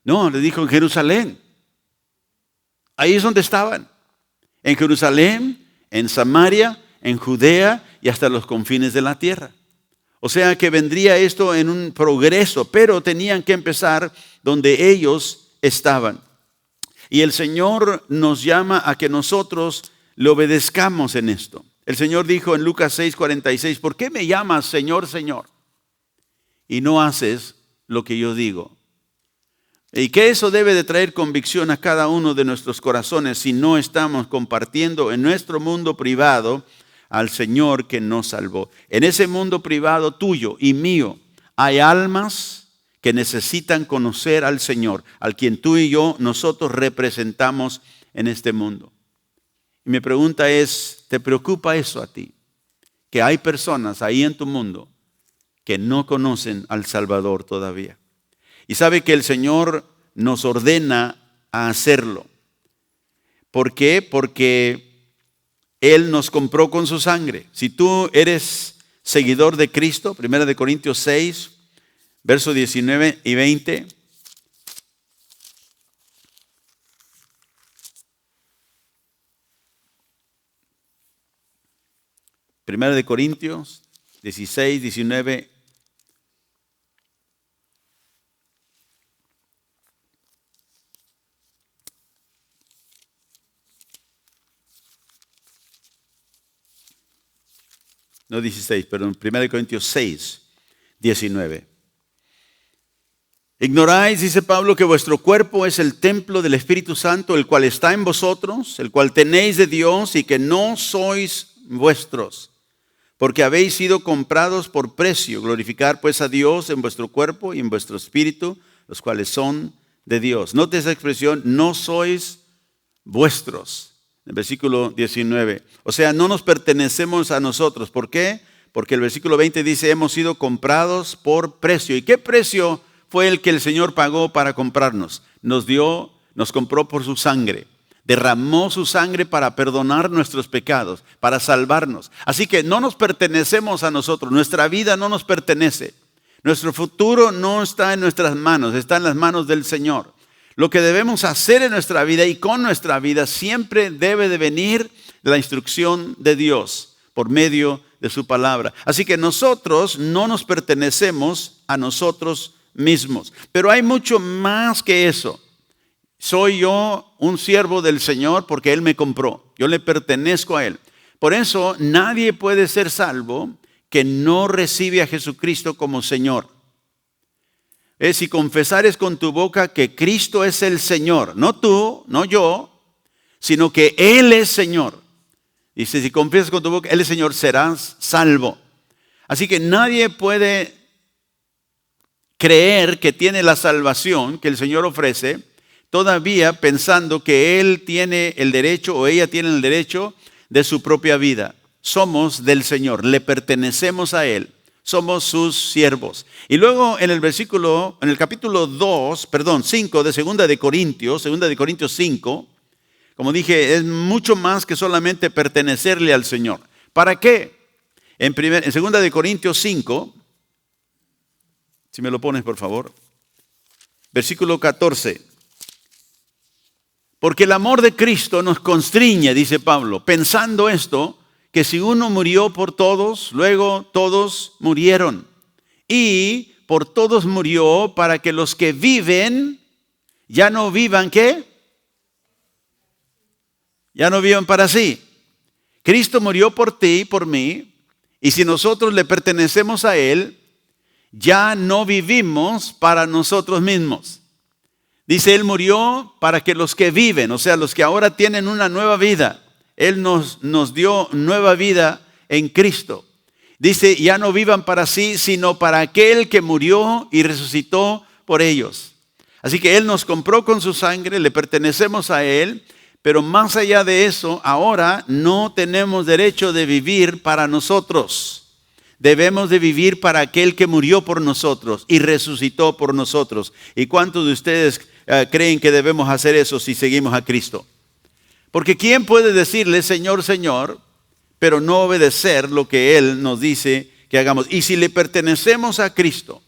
No, les dijo en Jerusalén. Ahí es donde estaban. En Jerusalén, en Samaria, en Judea y hasta los confines de la tierra. O sea que vendría esto en un progreso, pero tenían que empezar donde ellos estaban. Y el Señor nos llama a que nosotros le obedezcamos en esto. El Señor dijo en Lucas 6:46, ¿por qué me llamas Señor, Señor? Y no haces lo que yo digo. Y que eso debe de traer convicción a cada uno de nuestros corazones si no estamos compartiendo en nuestro mundo privado al Señor que nos salvó. En ese mundo privado tuyo y mío hay almas que necesitan conocer al Señor, al quien tú y yo, nosotros representamos en este mundo. Y mi pregunta es, ¿te preocupa eso a ti? Que hay personas ahí en tu mundo que no conocen al Salvador todavía. Y sabe que el Señor nos ordena a hacerlo. ¿Por qué? Porque Él nos compró con su sangre. Si tú eres seguidor de Cristo, 1 Corintios 6, versos 19 y 20. Primera de Corintios 16, 19. No 16, perdón, 1 Corintios 6, 19. Ignoráis, dice Pablo, que vuestro cuerpo es el templo del Espíritu Santo, el cual está en vosotros, el cual tenéis de Dios y que no sois vuestros, porque habéis sido comprados por precio. Glorificar pues a Dios en vuestro cuerpo y en vuestro espíritu, los cuales son de Dios. Note esa expresión, no sois vuestros. El versículo 19. O sea, no nos pertenecemos a nosotros. ¿Por qué? Porque el versículo 20 dice, hemos sido comprados por precio. ¿Y qué precio fue el que el Señor pagó para comprarnos? Nos compró por su sangre. Derramó su sangre para perdonar nuestros pecados, para salvarnos. Así que no nos pertenecemos a nosotros. Nuestra vida no nos pertenece. Nuestro futuro no está en nuestras manos, está en las manos del Señor. Lo que debemos hacer en nuestra vida y con nuestra vida siempre debe de venir de la instrucción de Dios por medio de su palabra. Así que nosotros no nos pertenecemos a nosotros mismos. Pero hay mucho más que eso. Soy yo un siervo del Señor porque Él me compró. Yo le pertenezco a Él. Por eso nadie puede ser salvo que no recibe a Jesucristo como Señor. Si confesares con tu boca que Cristo es el Señor, no tú, no yo, sino que Él es Señor. Dice, si confiesas con tu boca, Él es Señor, serás salvo. Así que nadie puede creer que tiene la salvación que el Señor ofrece, todavía pensando que Él tiene el derecho o ella tiene el derecho de su propia vida. Somos del Señor, le pertenecemos a Él. Somos sus siervos. Y luego en el capítulo 5 de 2 de Corintios 5, como dije, es mucho más que solamente pertenecerle al Señor. ¿Para qué? En 2 de Corintios 5, si me lo pones por favor, versículo 14. Porque el amor de Cristo nos constriñe, dice Pablo, pensando esto, que si uno murió por todos, luego todos murieron. Y por todos murió para que los que viven ya no vivan, ¿qué? Ya no vivan para sí. Cristo murió por ti y por mí. Y si nosotros le pertenecemos a Él, ya no vivimos para nosotros mismos. Dice, Él murió para que los que viven, o sea, los que ahora tienen una nueva vida, Él nos dio nueva vida en Cristo. Dice, ya no vivan para sí, sino para aquel que murió y resucitó por ellos. Así que Él nos compró con su sangre, le pertenecemos a Él, pero más allá de eso, ahora no tenemos derecho de vivir para nosotros. Debemos de vivir para aquel que murió por nosotros y resucitó por nosotros. ¿Y cuántos de ustedes creen que debemos hacer eso si seguimos a Cristo? Porque ¿quién puede decirle Señor, Señor, pero no obedecer lo que Él nos dice que hagamos? Y si le pertenecemos a Cristo,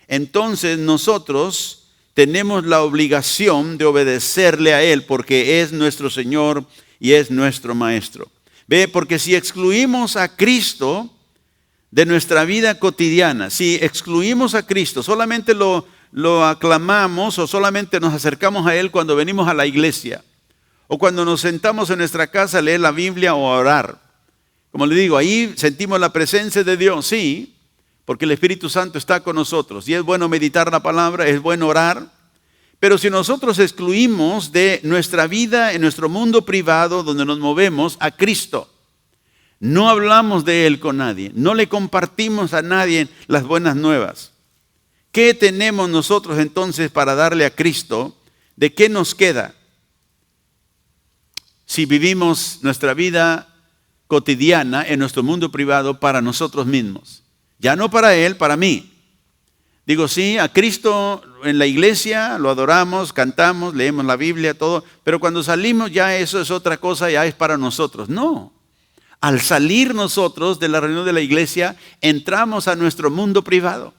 entonces nosotros tenemos la obligación de obedecerle a Él porque es nuestro Señor y es nuestro Maestro. Ve, porque si excluimos a Cristo de nuestra vida cotidiana, si excluimos a Cristo, solamente lo aclamamos o solamente nos acercamos a Él cuando venimos a la iglesia o cuando nos sentamos en nuestra casa a leer la Biblia o a orar. Como le digo, ahí sentimos la presencia de Dios, sí, porque el Espíritu Santo está con nosotros y es bueno meditar la palabra, es bueno orar. Pero si nosotros excluimos de nuestra vida, en nuestro mundo privado donde nos movemos, a Cristo, no hablamos de Él con nadie, no le compartimos a nadie las buenas nuevas. ¿Qué tenemos nosotros entonces para darle a Cristo? ¿De qué nos queda? Si vivimos nuestra vida cotidiana en nuestro mundo privado para nosotros mismos. Ya no para Él, para mí. Digo, sí, a Cristo en la iglesia lo adoramos, cantamos, leemos la Biblia, todo. Pero cuando salimos ya eso es otra cosa, ya es para nosotros. No. Al salir nosotros de la reunión de la iglesia, entramos a nuestro mundo privado.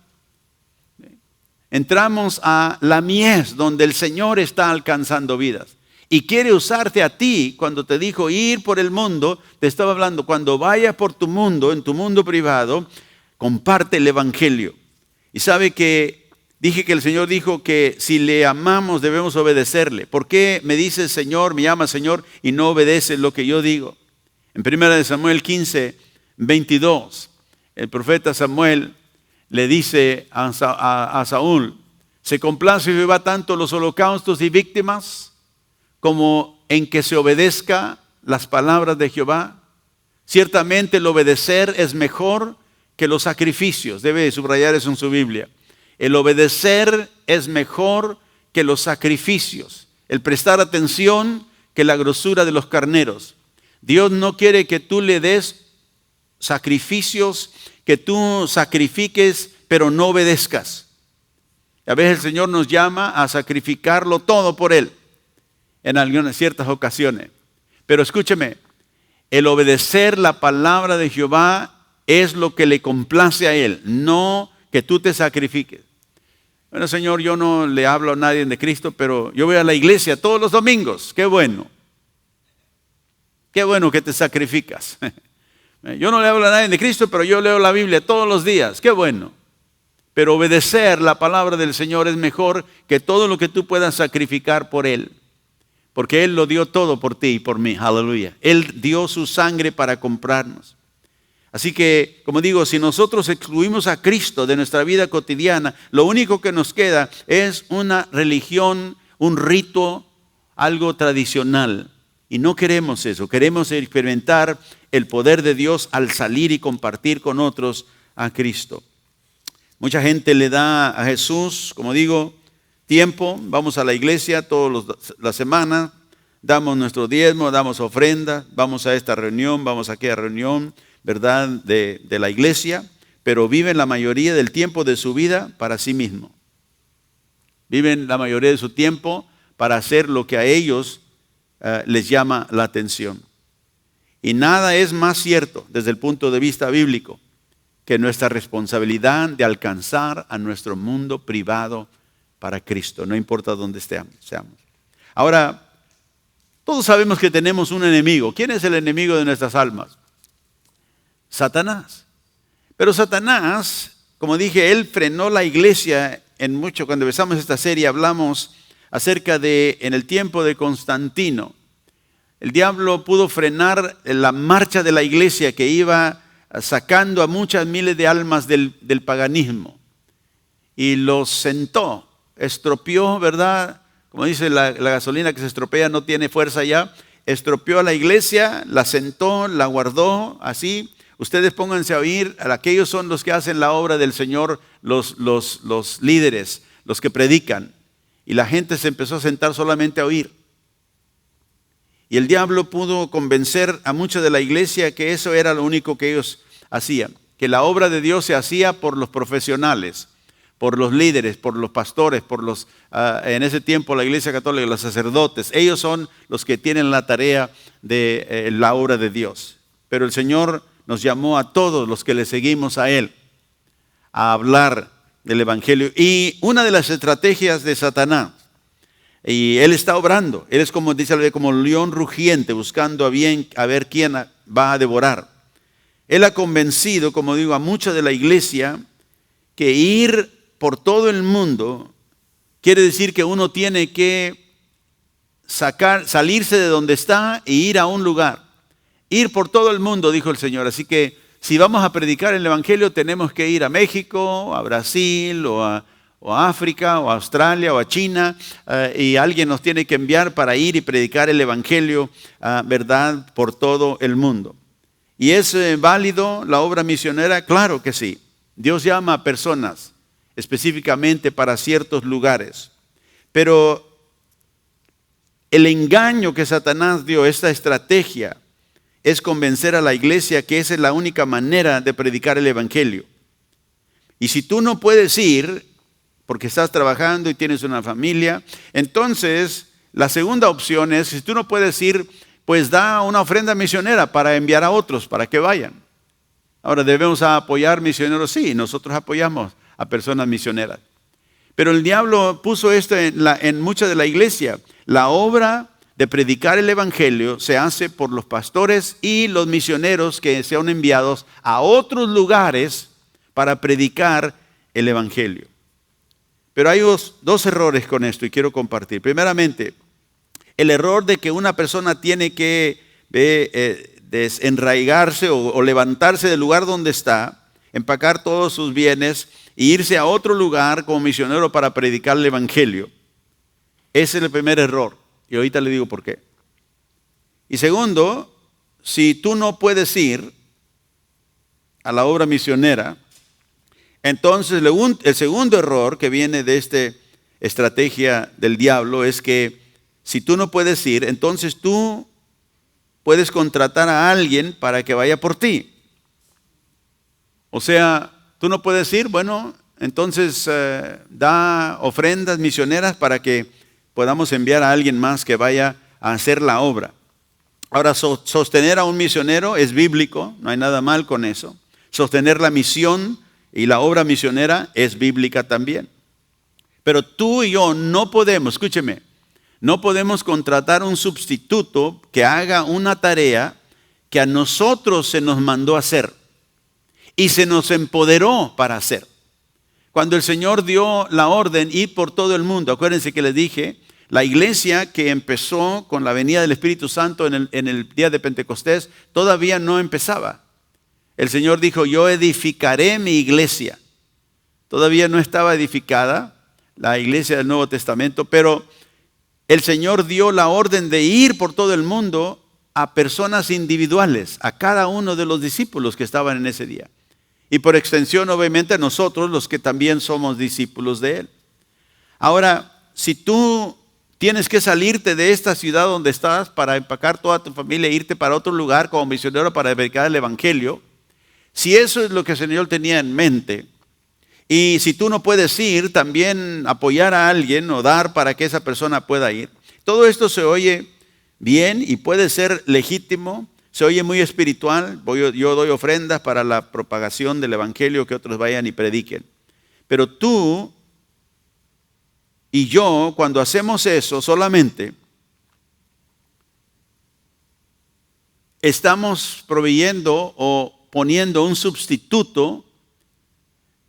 Entramos a la mies donde el Señor está alcanzando vidas. Y quiere usarte a ti. Cuando te dijo ir por el mundo, te estaba hablando, cuando vayas por tu mundo, en tu mundo privado, comparte el evangelio. Y sabe que dije que el Señor dijo que si le amamos debemos obedecerle. ¿Por qué me dices Señor, me llamas Señor y no obedeces lo que yo digo? En 1 Samuel 15, 22, el profeta Samuel le dice a Saúl, ¿se complace Jehová tanto los holocaustos y víctimas como en que se obedezca las palabras de Jehová? Ciertamente el obedecer es mejor que los sacrificios. Debe subrayar eso en su Biblia. El obedecer es mejor que los sacrificios. El prestar atención que la grosura de los carneros. Dios no quiere que tú le des sacrificios, que tú sacrifiques, pero no obedezcas. A veces el Señor nos llama a sacrificarlo todo por Él, en algunas ciertas ocasiones. Pero escúcheme, el obedecer la palabra de Jehová es lo que le complace a Él, no que tú te sacrifiques. Bueno, Señor, yo no le hablo a nadie de Cristo, pero yo voy a la iglesia todos los domingos. Qué bueno. Qué bueno que te sacrificas. Yo no le hablo a nadie de Cristo, pero yo leo la Biblia todos los días. Qué bueno. Pero obedecer la palabra del Señor es mejor que todo lo que tú puedas sacrificar por Él. Porque Él lo dio todo por ti y por mí. Aleluya. Él dio su sangre para comprarnos. Así que, como digo, si nosotros excluimos a Cristo de nuestra vida cotidiana, lo único que nos queda es una religión, un rito, algo tradicional. Y no queremos eso, queremos experimentar el poder de Dios al salir y compartir con otros a Cristo. Mucha gente le da a Jesús, como digo, tiempo, vamos a la iglesia todas las semanas, damos nuestro diezmo, damos ofrenda, vamos a esta reunión, vamos a aquella reunión, ¿verdad?, de la iglesia, pero viven la mayoría del tiempo de su vida para sí mismo. Viven la mayoría de su tiempo para hacer lo que a ellos les llama la atención. Y nada es más cierto desde el punto de vista bíblico que nuestra responsabilidad de alcanzar a nuestro mundo privado para Cristo, no importa dónde seamos. Ahora, todos sabemos que tenemos un enemigo. ¿Quién es el enemigo de nuestras almas? Satanás. Pero Satanás, como dije, él frenó la iglesia en mucho. Cuando empezamos esta serie hablamos acerca de, en el tiempo de Constantino, el diablo pudo frenar la marcha de la iglesia que iba sacando a muchas miles de almas del paganismo y los sentó, estropeó, ¿verdad?, como dice la gasolina que se estropea, no tiene fuerza ya. Estropeó a la iglesia, la sentó, la guardó, así. Ustedes pónganse a oír, aquellos son los que hacen la obra del Señor, los líderes, los que predican. Y la gente se empezó a sentar solamente a oír. Y el diablo pudo convencer a mucha de la iglesia que eso era lo único que ellos hacían, que la obra de Dios se hacía por los profesionales, por los líderes, por los pastores, en ese tiempo la iglesia católica, los sacerdotes. Ellos son los que tienen la tarea de la obra de Dios. Pero el Señor nos llamó a todos los que le seguimos a Él a hablar del Evangelio. Y una de las estrategias de Satanás, y él está obrando, él es como dice, como león rugiente, buscando a ver quién va a devorar. Él ha convencido, como digo, a mucha de la iglesia que ir por todo el mundo quiere decir que uno tiene que salirse de donde está e ir a un lugar. Ir por todo el mundo, dijo el Señor. Así que si vamos a predicar el Evangelio, tenemos que ir a México, a Brasil, o a África, o a Australia, o a China, y alguien nos tiene que enviar para ir y predicar el Evangelio, ¿verdad?, por todo el mundo. ¿Y es válido la obra misionera? Claro que sí. Dios llama a personas específicamente para ciertos lugares. Pero el engaño que Satanás dio, esta estrategia, es convencer a la iglesia que esa es la única manera de predicar el Evangelio. Y si tú no puedes ir, porque estás trabajando y tienes una familia, entonces la segunda opción es, si tú no puedes ir, pues da una ofrenda misionera para enviar a otros, para que vayan. Ahora, ¿debemos apoyar misioneros? Sí, nosotros apoyamos a personas misioneras. Pero el diablo puso esto en mucha de la iglesia. La obra de predicar el Evangelio se hace por los pastores y los misioneros que sean enviados a otros lugares para predicar el Evangelio. Pero hay dos errores con esto y quiero compartir. Primeramente, el error de que una persona tiene que desenraigarse o levantarse del lugar donde está, empacar todos sus bienes e irse a otro lugar como misionero para predicar el Evangelio. Ese es el primer error. Y ahorita le digo por qué. Y segundo, si tú no puedes ir a la obra misionera, entonces el segundo error que viene de esta estrategia del diablo es que si tú no puedes ir, entonces tú puedes contratar a alguien para que vaya por ti. O sea, tú no puedes ir, bueno, entonces da ofrendas misioneras para que podamos enviar a alguien más que vaya a hacer la obra. Ahora, sostener a un misionero es bíblico, no hay nada mal con eso. Sostener la misión y la obra misionera es bíblica también. Pero tú y yo no podemos, escúcheme, no podemos contratar un sustituto que haga una tarea que a nosotros se nos mandó hacer y se nos empoderó para hacer. Cuando el Señor dio la orden, ir por todo el mundo, acuérdense que les dije, la iglesia que empezó con la venida del Espíritu Santo en el día de Pentecostés, todavía no empezaba. El Señor dijo, yo edificaré mi iglesia. Todavía no estaba edificada la iglesia del Nuevo Testamento, pero el Señor dio la orden de ir por todo el mundo a personas individuales, a cada uno de los discípulos que estaban en ese día. Y por extensión, obviamente, a nosotros, los que también somos discípulos de Él. Ahora, si tú tienes que salirte de esta ciudad donde estás para empacar toda tu familia e irte para otro lugar como misionero para predicar el Evangelio, si eso es lo que el Señor tenía en mente, y si tú no puedes ir, también apoyar a alguien o dar para que esa persona pueda ir. Todo esto se oye bien y puede ser legítimo, se oye muy espiritual. Yo doy ofrendas para la propagación del Evangelio, que otros vayan y prediquen. Pero tú y yo, cuando hacemos eso solamente, estamos proveyendo o poniendo un sustituto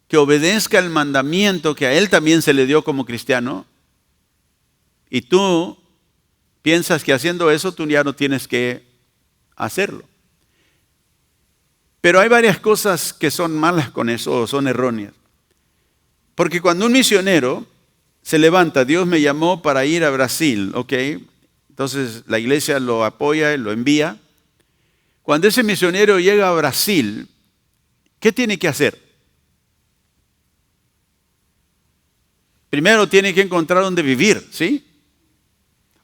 que obedezca el mandamiento que a él también se le dio como cristiano, y tú piensas que haciendo eso tú ya no tienes que hacerlo. Pero hay varias cosas que son malas con eso o son erróneas. Porque cuando un misionero se levanta, Dios me llamó para ir a Brasil, ¿ok? Entonces la iglesia lo apoya y lo envía. Cuando ese misionero llega a Brasil, ¿qué tiene que hacer? Primero tiene que encontrar dónde vivir, ¿sí?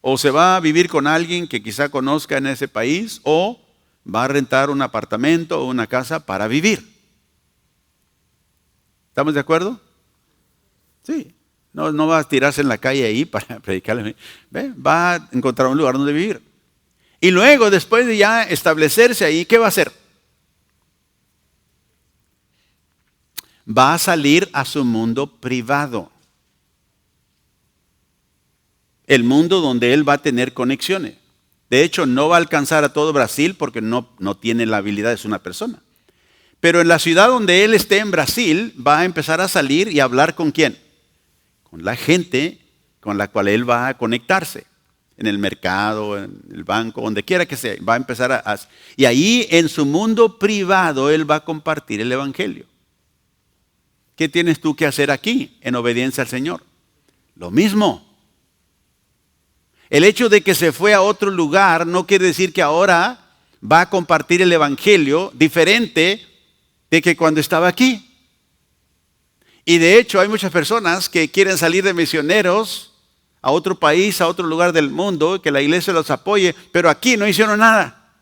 O se va a vivir con alguien que quizá conozca en ese país, o va a rentar un apartamento o una casa para vivir. ¿Estamos de acuerdo? Sí. No va a tirarse en la calle ahí para predicarle. Va a encontrar un lugar donde vivir. Y luego, después de ya establecerse ahí, ¿qué va a hacer? Va a salir a su mundo privado. El mundo donde él va a tener conexiones. De hecho, no va a alcanzar a todo Brasil porque no tiene la habilidad, es una persona. Pero en la ciudad donde él esté en Brasil, va a empezar a salir y a hablar ¿con quién? Con la gente con la cual él va a conectarse. En el mercado, en el banco, donde quiera que sea. Va a empezar y ahí en su mundo privado él va a compartir el evangelio. ¿Qué tienes tú que hacer aquí en obediencia al Señor? Lo mismo. El hecho de que se fue a otro lugar no quiere decir que ahora va a compartir el evangelio diferente de que cuando estaba aquí. Y de hecho hay muchas personas que quieren salir de misioneros a otro país, a otro lugar del mundo, que la iglesia los apoye, pero aquí no hicieron nada.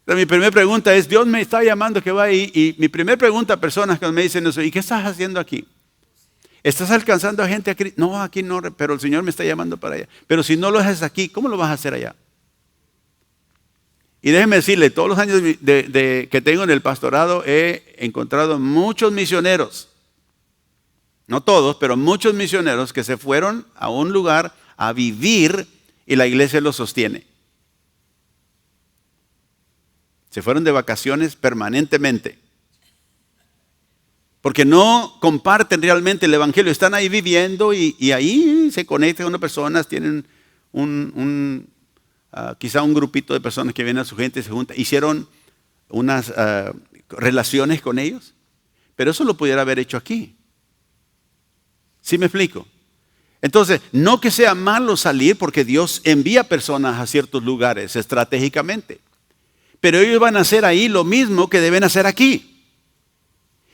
Pero mi primera pregunta es, Dios me está llamando que va ahí, y mi primera pregunta a personas que me dicen eso, ¿y qué estás haciendo aquí? ¿Estás alcanzando a gente a Cristo? No, aquí no, pero el Señor me está llamando para allá. Pero si no lo haces aquí, ¿cómo lo vas a hacer allá? Y déjenme decirle, todos los años que tengo en el pastorado he encontrado muchos misioneros, no todos, pero muchos misioneros que se fueron a un lugar a vivir y la iglesia los sostiene. Se fueron de vacaciones permanentemente. Porque no comparten realmente el evangelio, están ahí viviendo y ahí se conectan con personas, tienen quizá un grupito de personas que vienen a su gente, se juntan, hicieron unas relaciones con ellos, pero eso lo pudiera haber hecho aquí. ¿Sí me explico? Entonces, no que sea malo salir porque Dios envía personas a ciertos lugares estratégicamente, pero ellos van a hacer ahí lo mismo que deben hacer aquí.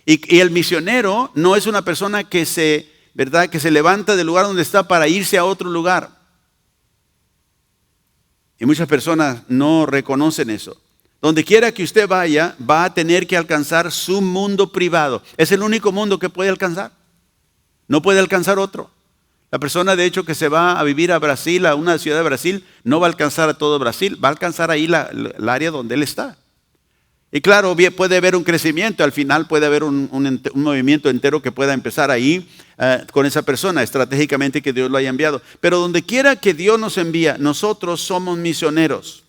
Y el misionero no es una persona que se levanta del lugar donde está para irse a otro lugar. Y muchas personas no reconocen eso. Donde quiera que usted vaya, va a tener que alcanzar su mundo privado. Es el único mundo que puede alcanzar. No puede alcanzar otro. La persona, de hecho, que se va a vivir a Brasil, a una ciudad de Brasil, no va a alcanzar a todo Brasil, va a alcanzar ahí el área donde él está. Y claro, puede haber un crecimiento, al final puede haber un movimiento entero que pueda empezar ahí con esa persona, estratégicamente que Dios lo haya enviado. Pero donde quiera que Dios nos envía, nosotros somos misioneros.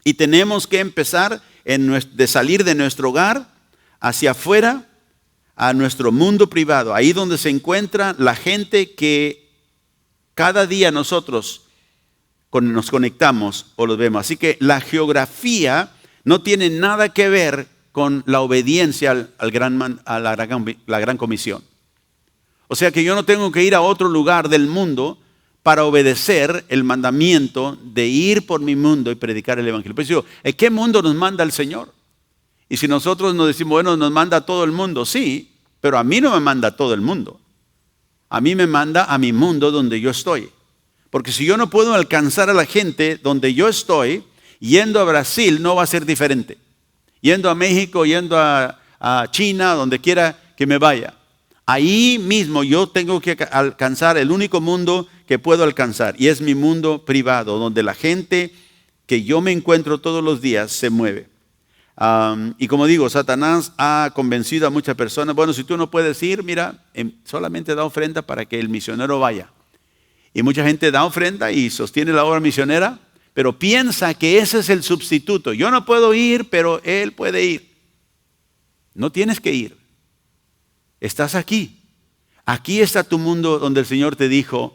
Y tenemos que empezar de salir de nuestro hogar hacia afuera, a nuestro mundo privado, ahí donde se encuentra la gente que cada día nosotros nos conectamos o los vemos. Así que la geografía no tiene nada que ver con la obediencia a la gran comisión. O sea que yo no tengo que ir a otro lugar del mundo para obedecer el mandamiento de ir por mi mundo y predicar el evangelio. Pues digo, ¿en qué mundo nos manda el Señor? Y si nosotros nos decimos, bueno, nos manda a todo el mundo, sí, pero a mí no me manda a todo el mundo. A mí me manda a mi mundo donde yo estoy. Porque si yo no puedo alcanzar a la gente donde yo estoy, yendo a Brasil no va a ser diferente. Yendo a México, yendo a China, donde quiera que me vaya. Ahí mismo yo tengo que alcanzar el único mundo que puedo alcanzar. Y es mi mundo privado, donde la gente que yo me encuentro todos los días se mueve. Y como digo, Satanás ha convencido a muchas personas. Bueno, si tú no puedes ir, mira, solamente da ofrenda para que el misionero vaya. Y mucha gente da ofrenda y sostiene la obra misionera, pero piensa que ese es el sustituto. Yo no puedo ir, pero él puede ir. No tienes que ir. Estás aquí. Aquí está tu mundo donde el Señor te dijo,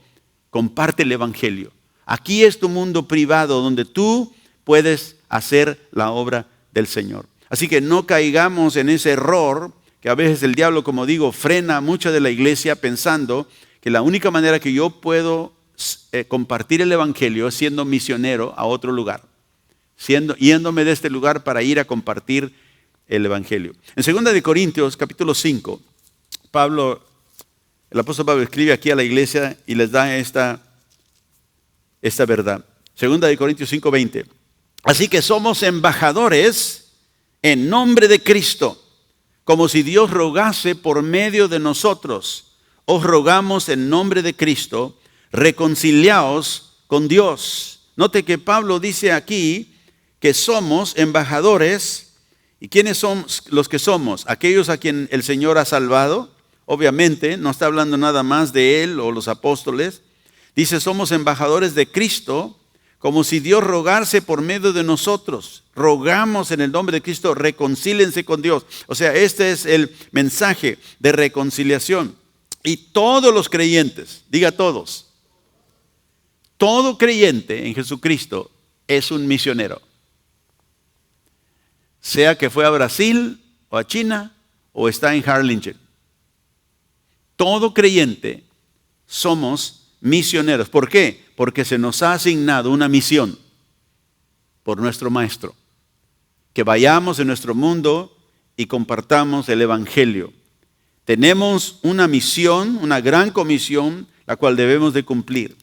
comparte el evangelio. Aquí es tu mundo privado donde tú puedes hacer la obra del Señor. Así que no caigamos en ese error que a veces el diablo, como digo, frena mucho de la iglesia pensando que la única manera que yo puedo compartir el evangelio es siendo misionero a otro lugar, yéndome de este lugar para ir a compartir el evangelio. En 2 de Corintios, capítulo 5, el apóstol Pablo escribe aquí a la iglesia y les da esta verdad. 2 de Corintios 5:20. Así que somos embajadores en nombre de Cristo, como si Dios rogase por medio de nosotros. Os rogamos en nombre de Cristo, reconciliaos con Dios. Note que Pablo dice aquí que somos embajadores. ¿Y quiénes son los que somos? Aquellos a quien el Señor ha salvado. Obviamente, no está hablando nada más de Él o los apóstoles. Dice, somos embajadores de Cristo, como si Dios rogase por medio de nosotros. Rogamos en el nombre de Cristo, reconcílense con Dios. O sea, este es el mensaje de reconciliación. Y todos los creyentes, diga todos, todo creyente en Jesucristo es un misionero. Sea que fue a Brasil o a China o está en Harlingen. Todo creyente somos misioneros. ¿Por qué? Porque se nos ha asignado una misión por nuestro Maestro. Que vayamos en nuestro mundo y compartamos el evangelio. Tenemos una misión, una gran comisión, la cual debemos de cumplir.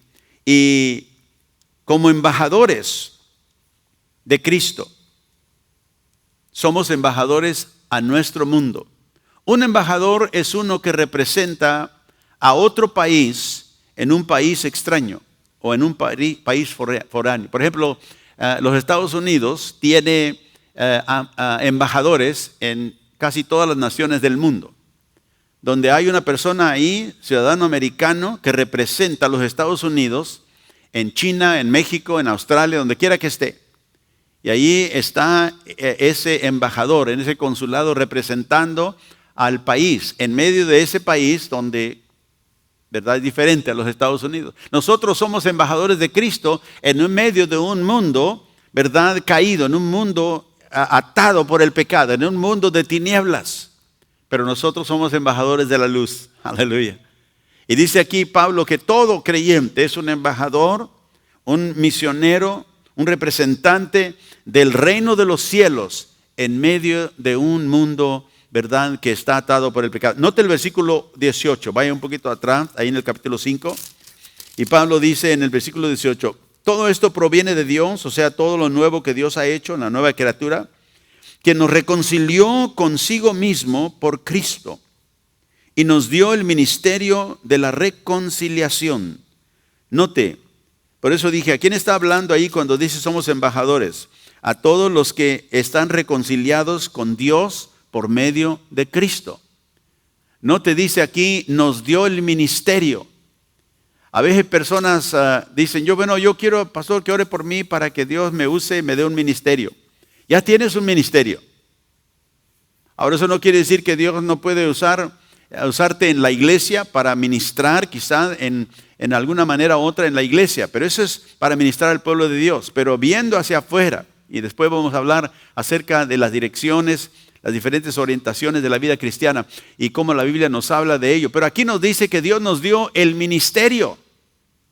Y como embajadores de Cristo, somos embajadores a nuestro mundo. Un embajador es uno que representa a otro país en un país extraño o en un país foráneo. Por ejemplo, los Estados Unidos tiene embajadores en casi todas las naciones del mundo, donde hay una persona ahí, ciudadano americano, que representa a los Estados Unidos en China, en México, en Australia, donde quiera que esté. Y allí está ese embajador, en ese consulado, representando al país, en medio de ese país donde, ¿verdad?, es diferente a los Estados Unidos. Nosotros somos embajadores de Cristo en medio de un mundo, ¿verdad?, caído, en un mundo atado por el pecado, en un mundo de tinieblas. Pero nosotros somos embajadores de la luz. Aleluya. Y dice aquí Pablo que todo creyente es un embajador, un misionero, un representante del reino de los cielos en medio de un mundo, ¿verdad?, que está atado por el pecado. Note el versículo 18, vaya un poquito atrás, ahí en el capítulo 5. Y Pablo dice en el versículo 18, todo esto proviene de Dios, o sea, todo lo nuevo que Dios ha hecho en la nueva criatura, que nos reconcilió consigo mismo por Cristo y nos dio el ministerio de la reconciliación. Note, por eso dije, ¿a quién está hablando ahí cuando dice somos embajadores? A todos los que están reconciliados con Dios por medio de Cristo. No te dice aquí, nos dio el ministerio. A veces personas dicen, yo quiero, pastor, que ore por mí para que Dios me use y me dé un ministerio. Ya tienes un ministerio. Ahora eso no quiere decir que Dios no puede usarte en la iglesia para ministrar, quizá en alguna manera u otra en la iglesia, pero eso es para ministrar al pueblo de Dios. Pero viendo hacia afuera, y después vamos a hablar acerca de las direcciones, las diferentes orientaciones de la vida cristiana y cómo la Biblia nos habla de ello. Pero aquí nos dice que Dios nos dio el ministerio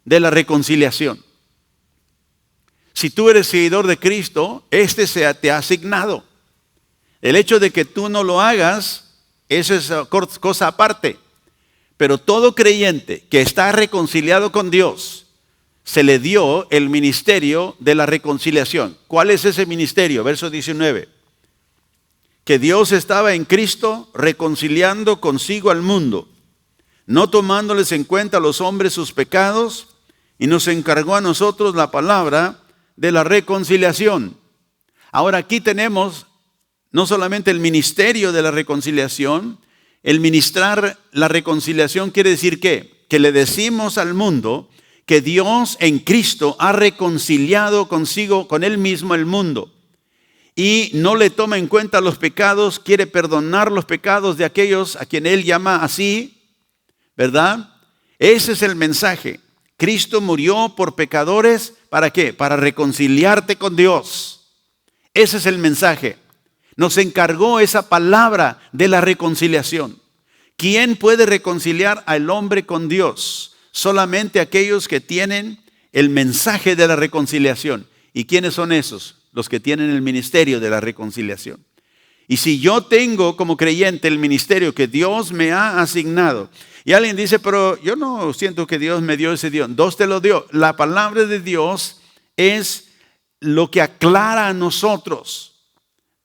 de la reconciliación. Si tú eres seguidor de Cristo, se te ha asignado. El hecho de que tú no lo hagas, eso es cosa aparte. Pero todo creyente que está reconciliado con Dios, se le dio el ministerio de la reconciliación. ¿Cuál es ese ministerio? Verso 19. Que Dios estaba en Cristo reconciliando consigo al mundo, no tomándoles en cuenta a los hombres sus pecados, y nos encargó a nosotros la palabra de la reconciliación. Ahora aquí tenemos no solamente el ministerio de la reconciliación, el ministrar la reconciliación quiere decir ¿qué? Que le decimos al mundo que Dios en Cristo ha reconciliado consigo, con Él mismo el mundo. Y no le toma en cuenta los pecados, quiere perdonar los pecados de aquellos a quien Él llama así, ¿verdad? Ese es el mensaje. Cristo murió por pecadores, ¿para qué? Para reconciliarte con Dios. Ese es el mensaje. Nos encargó esa palabra de la reconciliación. ¿Quién puede reconciliar al hombre con Dios? Solamente aquellos que tienen el mensaje de la reconciliación. ¿Y quiénes son esos? Los que tienen el ministerio de la reconciliación. Y si yo tengo como creyente el ministerio que Dios me ha asignado, y alguien dice, pero yo no siento que Dios me dio ese don. Dios te lo dio. La palabra de Dios es lo que aclara a nosotros.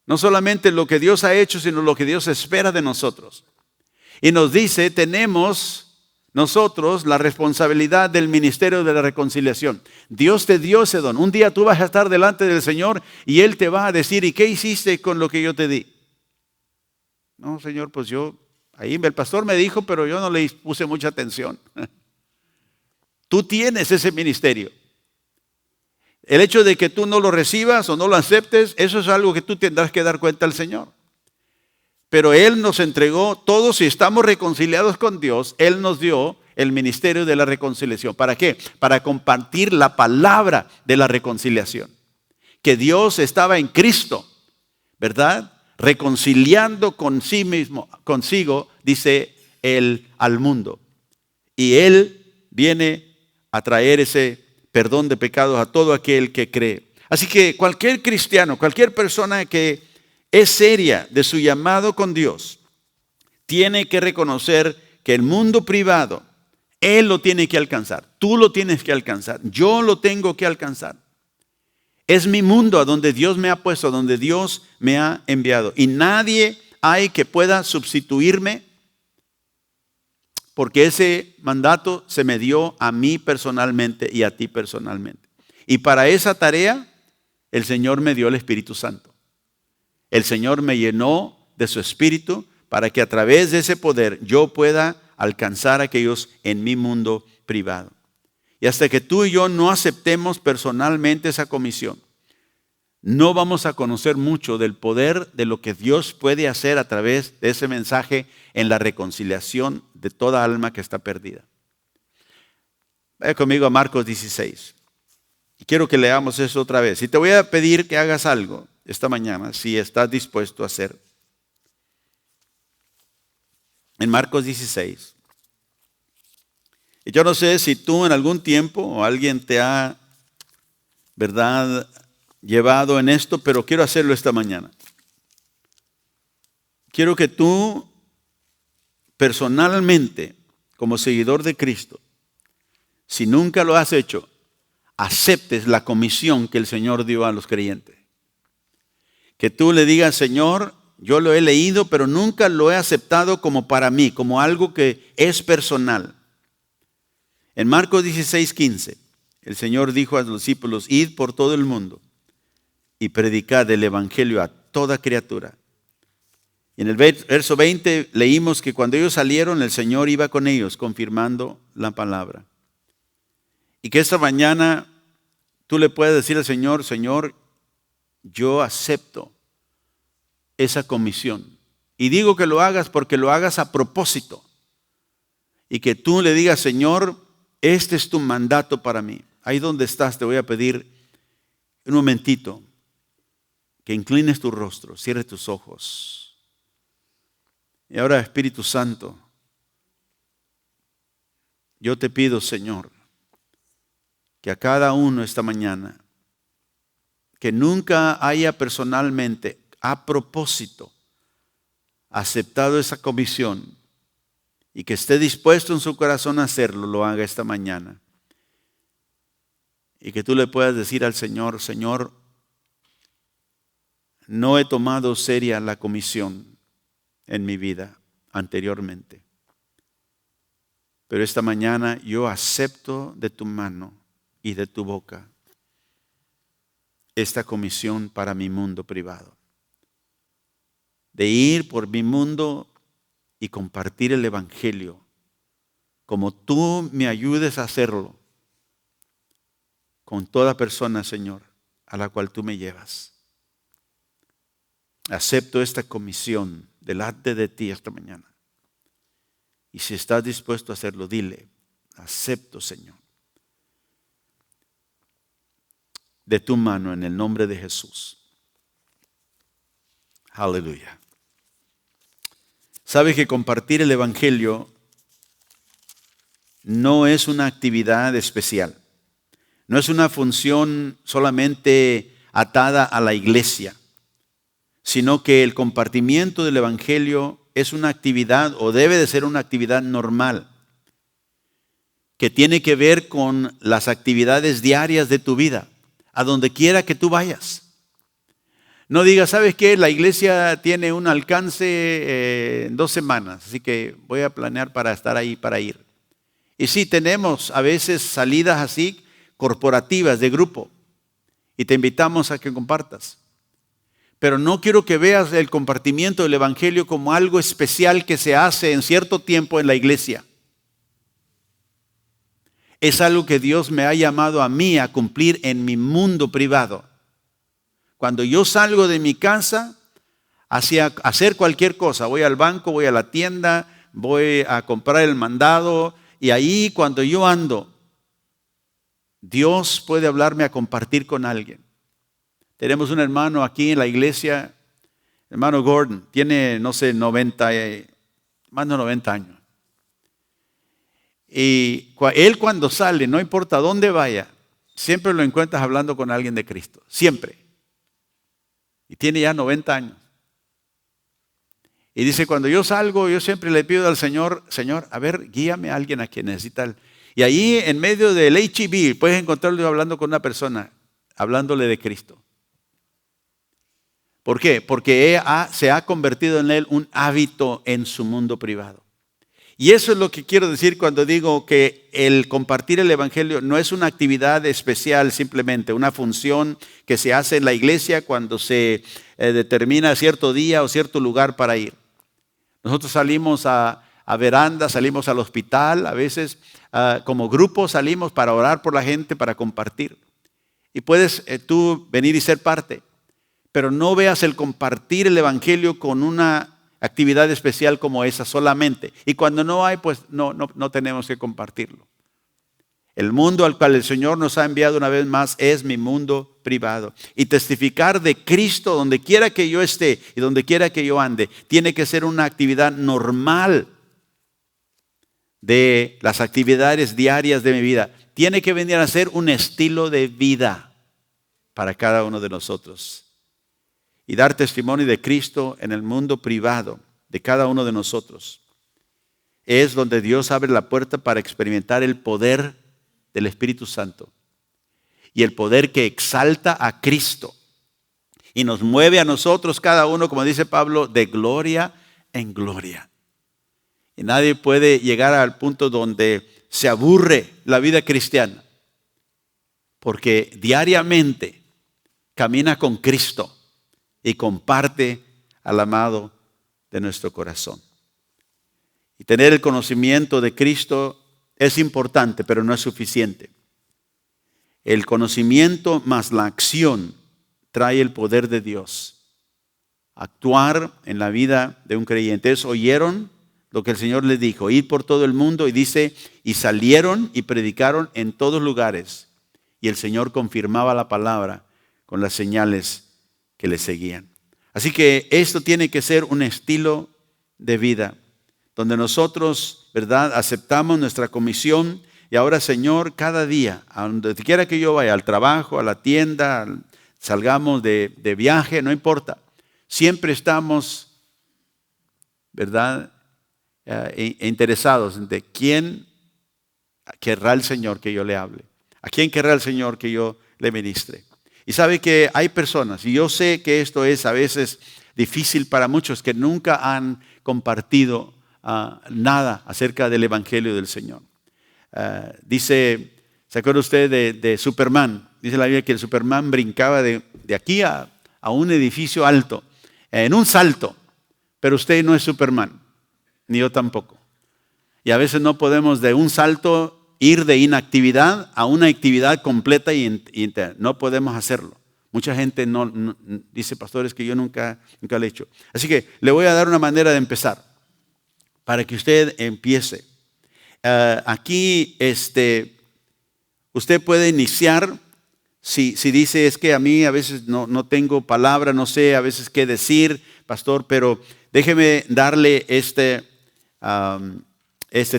No solamente lo que Dios ha hecho, sino lo que Dios espera de nosotros. Y nos dice, tenemos nosotros la responsabilidad del ministerio de la reconciliación. Dios te dio ese don. Un día tú vas a estar delante del Señor y Él te va a decir, ¿y qué hiciste con lo que yo te di? No, Señor, pues ahí el pastor me dijo, pero yo no le puse mucha atención. Tú tienes ese ministerio. El hecho de que tú no lo recibas o no lo aceptes, eso es algo que tú tendrás que dar cuenta al Señor. Pero Él nos entregó todo. Si estamos reconciliados con Dios, Él nos dio el ministerio de la reconciliación. ¿Para qué? Para compartir la palabra de la reconciliación. Que Dios estaba en Cristo, ¿verdad? Reconciliando consigo, dice Él, al mundo. Y Él viene a traer ese perdón de pecados a todo aquel que cree. Así que cualquier cristiano, cualquier persona que es seria de su llamado con Dios, tiene que reconocer que el mundo privado, Él lo tiene que alcanzar. Tú lo tienes que alcanzar. Yo lo tengo que alcanzar. Es mi mundo a donde Dios me ha puesto, a donde Dios me ha enviado. Y nadie hay que pueda sustituirme, porque ese mandato se me dio a mí personalmente y a ti personalmente. Y para esa tarea, el Señor me dio el Espíritu Santo. El Señor me llenó de su Espíritu para que a través de ese poder yo pueda alcanzar a aquellos en mi mundo privado. Y hasta que tú y yo no aceptemos personalmente esa comisión, no vamos a conocer mucho del poder de lo que Dios puede hacer a través de ese mensaje en la reconciliación de toda alma que está perdida. Vaya conmigo a Marcos 16. Y quiero que leamos eso otra vez. Y te voy a pedir que hagas algo esta mañana, si estás dispuesto a hacer. En Marcos 16. Y yo no sé si tú en algún tiempo o alguien te ha, ¿verdad?, llevado en esto, pero quiero hacerlo esta mañana. Quiero que tú personalmente, como seguidor de Cristo, si nunca lo has hecho, aceptes la comisión que el Señor dio a los creyentes. Que tú le digas, Señor, yo lo he leído, pero nunca lo he aceptado como para mí, como algo que es personal. En Marcos 16:15, el Señor dijo a los discípulos, id por todo el mundo y predicad el evangelio a toda criatura. Y en el verso 20 leímos que cuando ellos salieron, el Señor iba con ellos, confirmando la palabra. Y que esta mañana tú le puedes decir al Señor, Señor, yo acepto esa comisión. Y digo que lo hagas porque lo hagas a propósito. Y que tú le digas, Señor, este es tu mandato para mí. Ahí donde estás te voy a pedir un momentito que inclines tu rostro, cierres tus ojos. Y ahora, Espíritu Santo, yo te pido, Señor, que a cada uno esta mañana, que nunca haya personalmente, a propósito, aceptado esa comisión y que esté dispuesto en su corazón a hacerlo, lo haga esta mañana. Y que tú le puedas decir al Señor, Señor, no he tomado seria la comisión en mi vida anteriormente. Pero esta mañana yo acepto de tu mano y de tu boca esta comisión para mi mundo privado. De ir por mi mundo y compartir el evangelio como tú me ayudes a hacerlo con toda persona, Señor, a la cual tú me llevas. Acepto esta comisión delante de ti esta mañana. Y si estás dispuesto a hacerlo, dile, acepto, Señor, de tu mano en el nombre de Jesús. Aleluya. Sabe que compartir el Evangelio no es una actividad especial. No es una función solamente atada a la iglesia, sino que el compartimiento del Evangelio es una actividad o debe de ser una actividad normal que tiene que ver con las actividades diarias de tu vida, a donde quiera que tú vayas. No digas, ¿sabes qué? La iglesia tiene un alcance en 2 semanas, así que voy a planear para estar ahí, para ir. Y sí, tenemos a veces salidas así, corporativas, de grupo, y te invitamos a que compartas. Pero no quiero que veas el compartimiento del Evangelio como algo especial que se hace en cierto tiempo en la iglesia. Es algo que Dios me ha llamado a mí a cumplir en mi mundo privado. Cuando yo salgo de mi casa hacia hacer cualquier cosa, voy al banco, voy a la tienda, voy a comprar el mandado, y ahí cuando yo ando, Dios puede hablarme a compartir con alguien. Tenemos un hermano aquí en la iglesia, hermano Gordon, tiene, no sé, más de 90 años. Y él cuando sale, no importa dónde vaya, siempre lo encuentras hablando con alguien de Cristo, siempre. Y tiene ya 90 años. Y dice, cuando yo salgo, yo siempre le pido al Señor, Señor, a ver, guíame a alguien a quien necesita. Y ahí en medio del H-E-B puedes encontrarlo hablando con una persona, hablándole de Cristo. ¿Por qué? Porque se ha convertido en él un hábito en su mundo privado. Y eso es lo que quiero decir cuando digo que el compartir el Evangelio no es una actividad especial simplemente, una función que se hace en la iglesia cuando se determina cierto día o cierto lugar para ir. Nosotros salimos a verandas, salimos al hospital, a veces como grupo salimos para orar por la gente, para compartir. Y puedes tú venir y ser parte, pero no veas el compartir el Evangelio con una actividad especial como esa solamente. Y cuando no hay, pues no tenemos que compartirlo. El mundo al cual el Señor nos ha enviado una vez más es mi mundo privado. Y testificar de Cristo donde quiera que yo esté y donde quiera que yo ande, tiene que ser una actividad normal de las actividades diarias de mi vida. Tiene que venir a ser un estilo de vida para cada uno de nosotros. Y dar testimonio de Cristo en el mundo privado de cada uno de nosotros es donde Dios abre la puerta para experimentar el poder del Espíritu Santo y el poder que exalta a Cristo y nos mueve a nosotros cada uno, como dice Pablo, de gloria en gloria. Y nadie puede llegar al punto donde se aburre la vida cristiana, porque diariamente camina con Cristo y comparte al amado de nuestro corazón. Y tener el conocimiento de Cristo es importante, pero no es suficiente. El conocimiento más la acción trae el poder de Dios. Actuar en la vida de un creyente. Ellos oyeron lo que el Señor les dijo, ir por todo el mundo, y dice, y salieron y predicaron en todos lugares. Y el Señor confirmaba la palabra con las señales que le seguían. Así que esto tiene que ser un estilo de vida, donde nosotros, ¿verdad?, aceptamos nuestra comisión. Y ahora, Señor, cada día, a donde quiera que yo vaya, al trabajo, a la tienda, salgamos de viaje, no importa. Siempre estamos, ¿verdad?, interesados en de quién querrá el Señor que yo le hable. ¿A quién querrá el Señor que yo le ministre? Y sabe que hay personas, y yo sé que esto es a veces difícil para muchos, que nunca han compartido nada acerca del Evangelio del Señor. Dice, ¿se acuerda usted de Superman? Dice la Biblia que el Superman brincaba de aquí a un edificio alto, en un salto, pero usted no es Superman, ni yo tampoco. Y a veces no podemos de un salto ir de inactividad a una actividad completa y entera. No podemos hacerlo. Mucha gente no dice, pastores, que yo nunca lo he hecho. Así que le voy a dar una manera de empezar para que usted empiece. Aquí usted puede iniciar Si dice, es que a mí a veces no tengo palabra, no sé a veces qué decir, pastor, pero déjeme darle este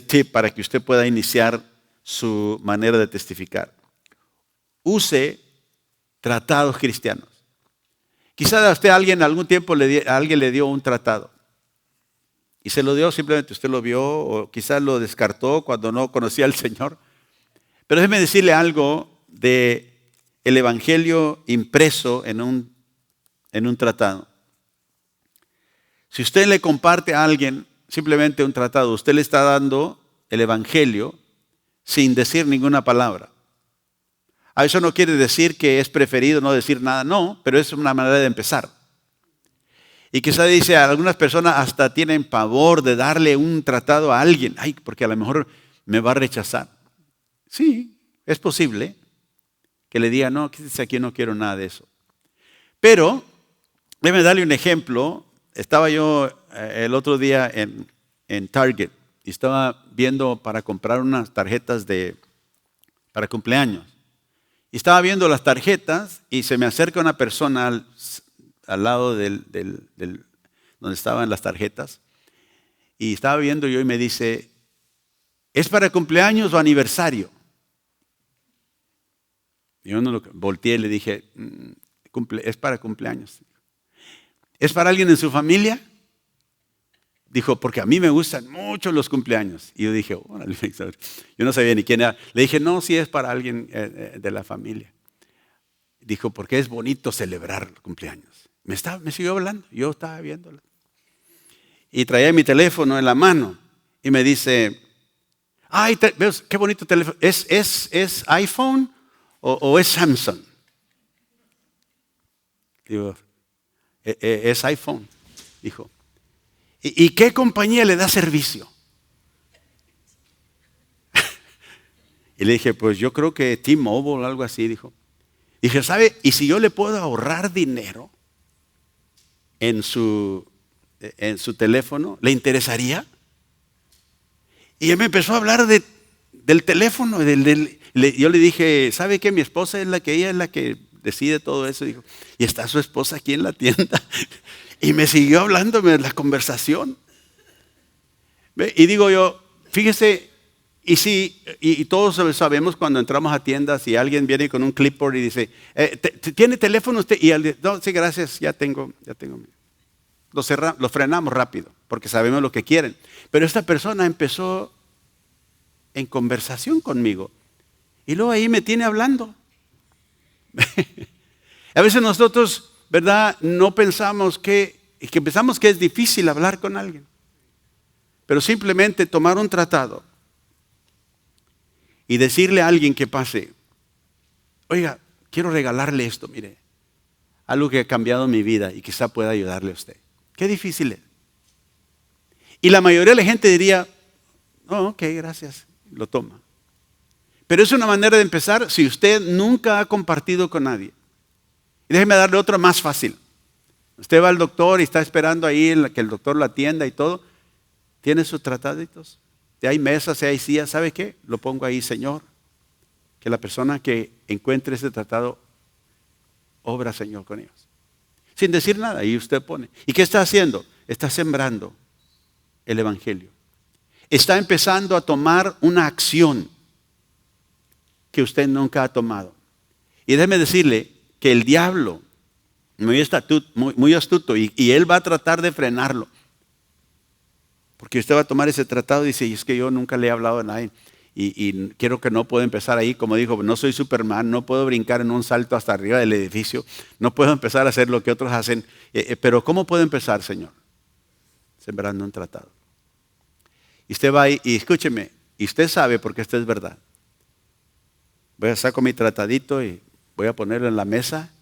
tip para que usted pueda iniciar su manera de testificar. Use tratados cristianos. Quizás a usted algún tiempo alguien le dio un tratado. Y se lo dio, simplemente usted lo vio, o quizás lo descartó cuando no conocía al Señor. Pero déjeme decirle algo de el evangelio impreso en un tratado. Si usted le comparte a alguien simplemente un tratado, usted le está dando el evangelio sin decir ninguna palabra. A eso no quiere decir que es preferido no decir nada, no, pero es una manera de empezar. Y quizá dice, algunas personas hasta tienen pavor de darle un tratado a alguien, porque a lo mejor me va a rechazar. Sí, es posible que le diga, no, quédese aquí, no quiero nada de eso. Pero, déjeme darle un ejemplo. Estaba yo el otro día en Target y estaba viendo para comprar unas tarjetas para cumpleaños. Y estaba viendo las tarjetas y se me acerca una persona al lado donde estaban las tarjetas. Y estaba viendo yo y me dice, ¿es para cumpleaños o aniversario? Y yo volteé y le dije, es para cumpleaños. ¿Es para alguien en su familia? Dijo, porque a mí me gustan mucho los cumpleaños. Y yo dije, órale, yo no sabía ni quién era. Le dije, no, sí es para alguien de la familia. Dijo, porque es bonito celebrar los cumpleaños. Me siguió hablando, yo estaba viéndolo. Y traía mi teléfono en la mano y me dice, ay, ¿ves qué bonito teléfono? ¿Es iPhone o es Samsung? Digo, es iPhone, dijo. ¿Y qué compañía le da servicio? Y le dije, pues yo creo que T-Mobile o algo así, dijo. Dije, ¿sabe? ¿Y si yo le puedo ahorrar dinero en su teléfono, le interesaría? Y él me empezó a hablar del teléfono. Yo le dije, ¿sabe qué? Mi esposa ella es la que decide todo eso. Dijo, y está su esposa aquí en la tienda. Y me siguió hablándome de la conversación. Y digo yo, fíjese, y todos sabemos cuando entramos a tiendas y alguien viene con un clipboard y dice, ¿tiene teléfono usted? Y él, no, sí, gracias, ya tengo. Lo frenamos rápido, porque sabemos lo que quieren. Pero esta persona empezó en conversación conmigo. Y luego ahí me tiene hablando. A veces nosotros, ¿verdad? No pensamos que pensamos que es difícil hablar con alguien. Pero simplemente tomar un tratado y decirle a alguien que pase, oiga, quiero regalarle esto, mire, algo que ha cambiado mi vida y quizá pueda ayudarle a usted. Qué difícil es. Y la mayoría de la gente diría, oh, ok, gracias, lo toma. Pero es una manera de empezar si usted nunca ha compartido con nadie. Y déjeme darle otra más fácil. Usted va al doctor y está esperando ahí que el doctor lo atienda y todo. ¿Tiene sus trataditos? Si hay mesas, si hay sillas, ¿sabe qué? Lo pongo ahí, Señor. Que la persona que encuentre ese tratado, obra, Señor, con ellos. Sin decir nada, ahí usted pone. ¿Y qué está haciendo? Está sembrando el evangelio. Está empezando a tomar una acción que usted nunca ha tomado. Y déjeme decirle que el diablo, muy astuto, y él va a tratar de frenarlo. Porque usted va a tomar ese tratado y dice, es que yo nunca le he hablado a nadie. Y quiero que no puedo empezar ahí, como dijo, no soy Superman, no puedo brincar en un salto hasta arriba del edificio, no puedo empezar a hacer lo que otros hacen. Pero ¿cómo puedo empezar, Señor? Sembrando un tratado. Y usted va ahí, y escúcheme, y usted sabe porque esto es verdad. Voy a sacar mi tratadito y voy a ponerlo en la mesa,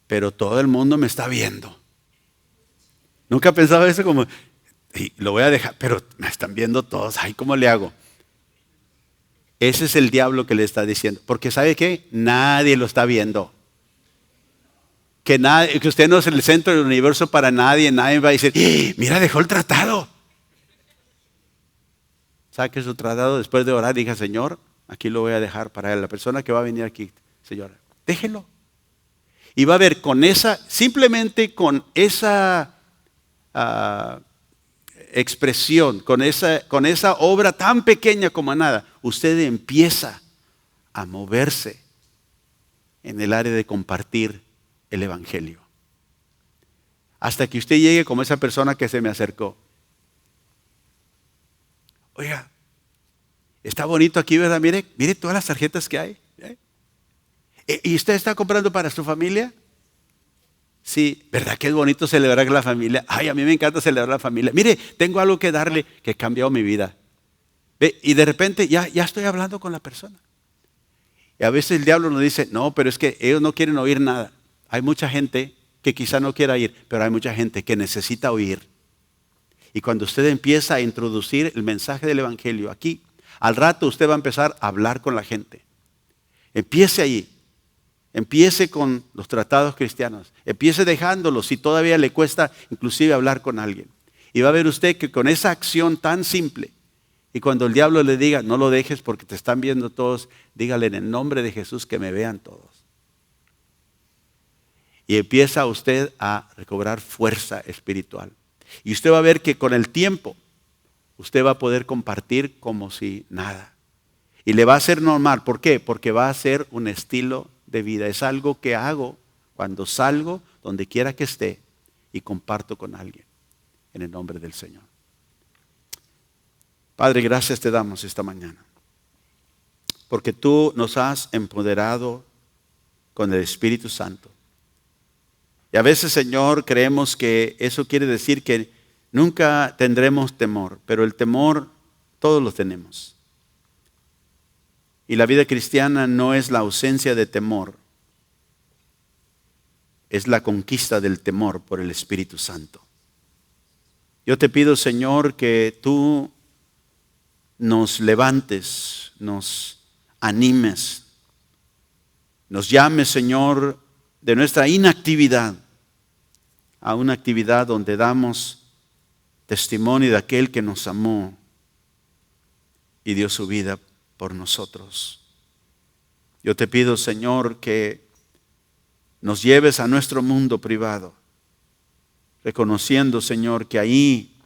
pero todo el mundo me está viendo. Nunca pensaba eso como, y lo voy a dejar, pero me están viendo todos, ay, ¿cómo le hago? Ese es el diablo que le está diciendo, porque ¿sabe qué? Nadie lo está viendo. Que usted no es el centro del universo para nadie, nadie va a decir, mira, dejó el tratado. Saque su tratado después de orar, diga, Señor, aquí lo voy a dejar para la persona que va a venir aquí, señora, déjelo. Y va a ver simplemente con esa expresión, con esa obra tan pequeña como nada, usted empieza a moverse en el área de compartir el Evangelio. Hasta que usted llegue como esa persona que se me acercó. Oiga, está bonito aquí, ¿verdad? Mire todas las tarjetas que hay. ¿Y usted está comprando para su familia? Sí, ¿verdad que es bonito celebrar con la familia? Ay, a mí me encanta celebrar la familia. Mire, tengo algo que darle que ha cambiado mi vida. ¿Ve? Y de repente ya estoy hablando con la persona. Y a veces el diablo nos dice, no, pero es que ellos no quieren oír nada. Hay mucha gente que quizá no quiera ir, pero hay mucha gente que necesita oír. Y cuando usted empieza a introducir el mensaje del Evangelio aquí, al rato usted va a empezar a hablar con la gente. Empiece ahí. Empiece con los tratados cristianos. Empiece dejándolos si todavía le cuesta inclusive hablar con alguien. Y va a ver usted que con esa acción tan simple, y cuando el diablo le diga, no lo dejes porque te están viendo todos, dígale en el nombre de Jesús que me vean todos. Y empieza usted a recobrar fuerza espiritual. Y usted va a ver que con el tiempo, usted va a poder compartir como si nada. Y le va a ser normal. ¿Por qué? Porque va a ser un estilo de vida. Es algo que hago cuando salgo, donde quiera que esté, y comparto con alguien. En el nombre del Señor. Padre, gracias te damos esta mañana. Porque tú nos has empoderado con el Espíritu Santo. Y a veces, Señor, creemos que eso quiere decir que nunca tendremos temor. Pero el temor todos lo tenemos. Y la vida cristiana no es la ausencia de temor. Es la conquista del temor por el Espíritu Santo. Yo te pido, Señor, que tú nos levantes, nos animes, nos llames, Señor, de nuestra inactividad a una actividad donde damos testimonio de aquel que nos amó y dio su vida por nosotros. Yo te pido, Señor, que nos lleves a nuestro mundo privado, reconociendo, Señor, que ahí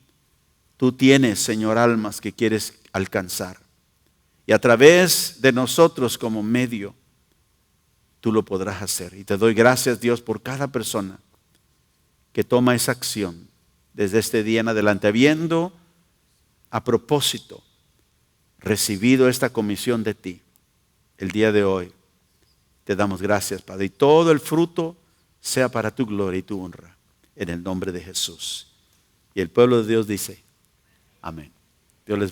tú tienes, Señor, almas que quieres alcanzar. Y a través de nosotros como medio, tú lo podrás hacer. Y te doy gracias, Dios, por cada persona que toma esa acción desde este día en adelante, habiendo a propósito recibido esta comisión de ti el día de hoy. Te damos gracias, Padre. Y todo el fruto sea para tu gloria y tu honra. En el nombre de Jesús. Y el pueblo de Dios dice, amén. Dios les bendiga.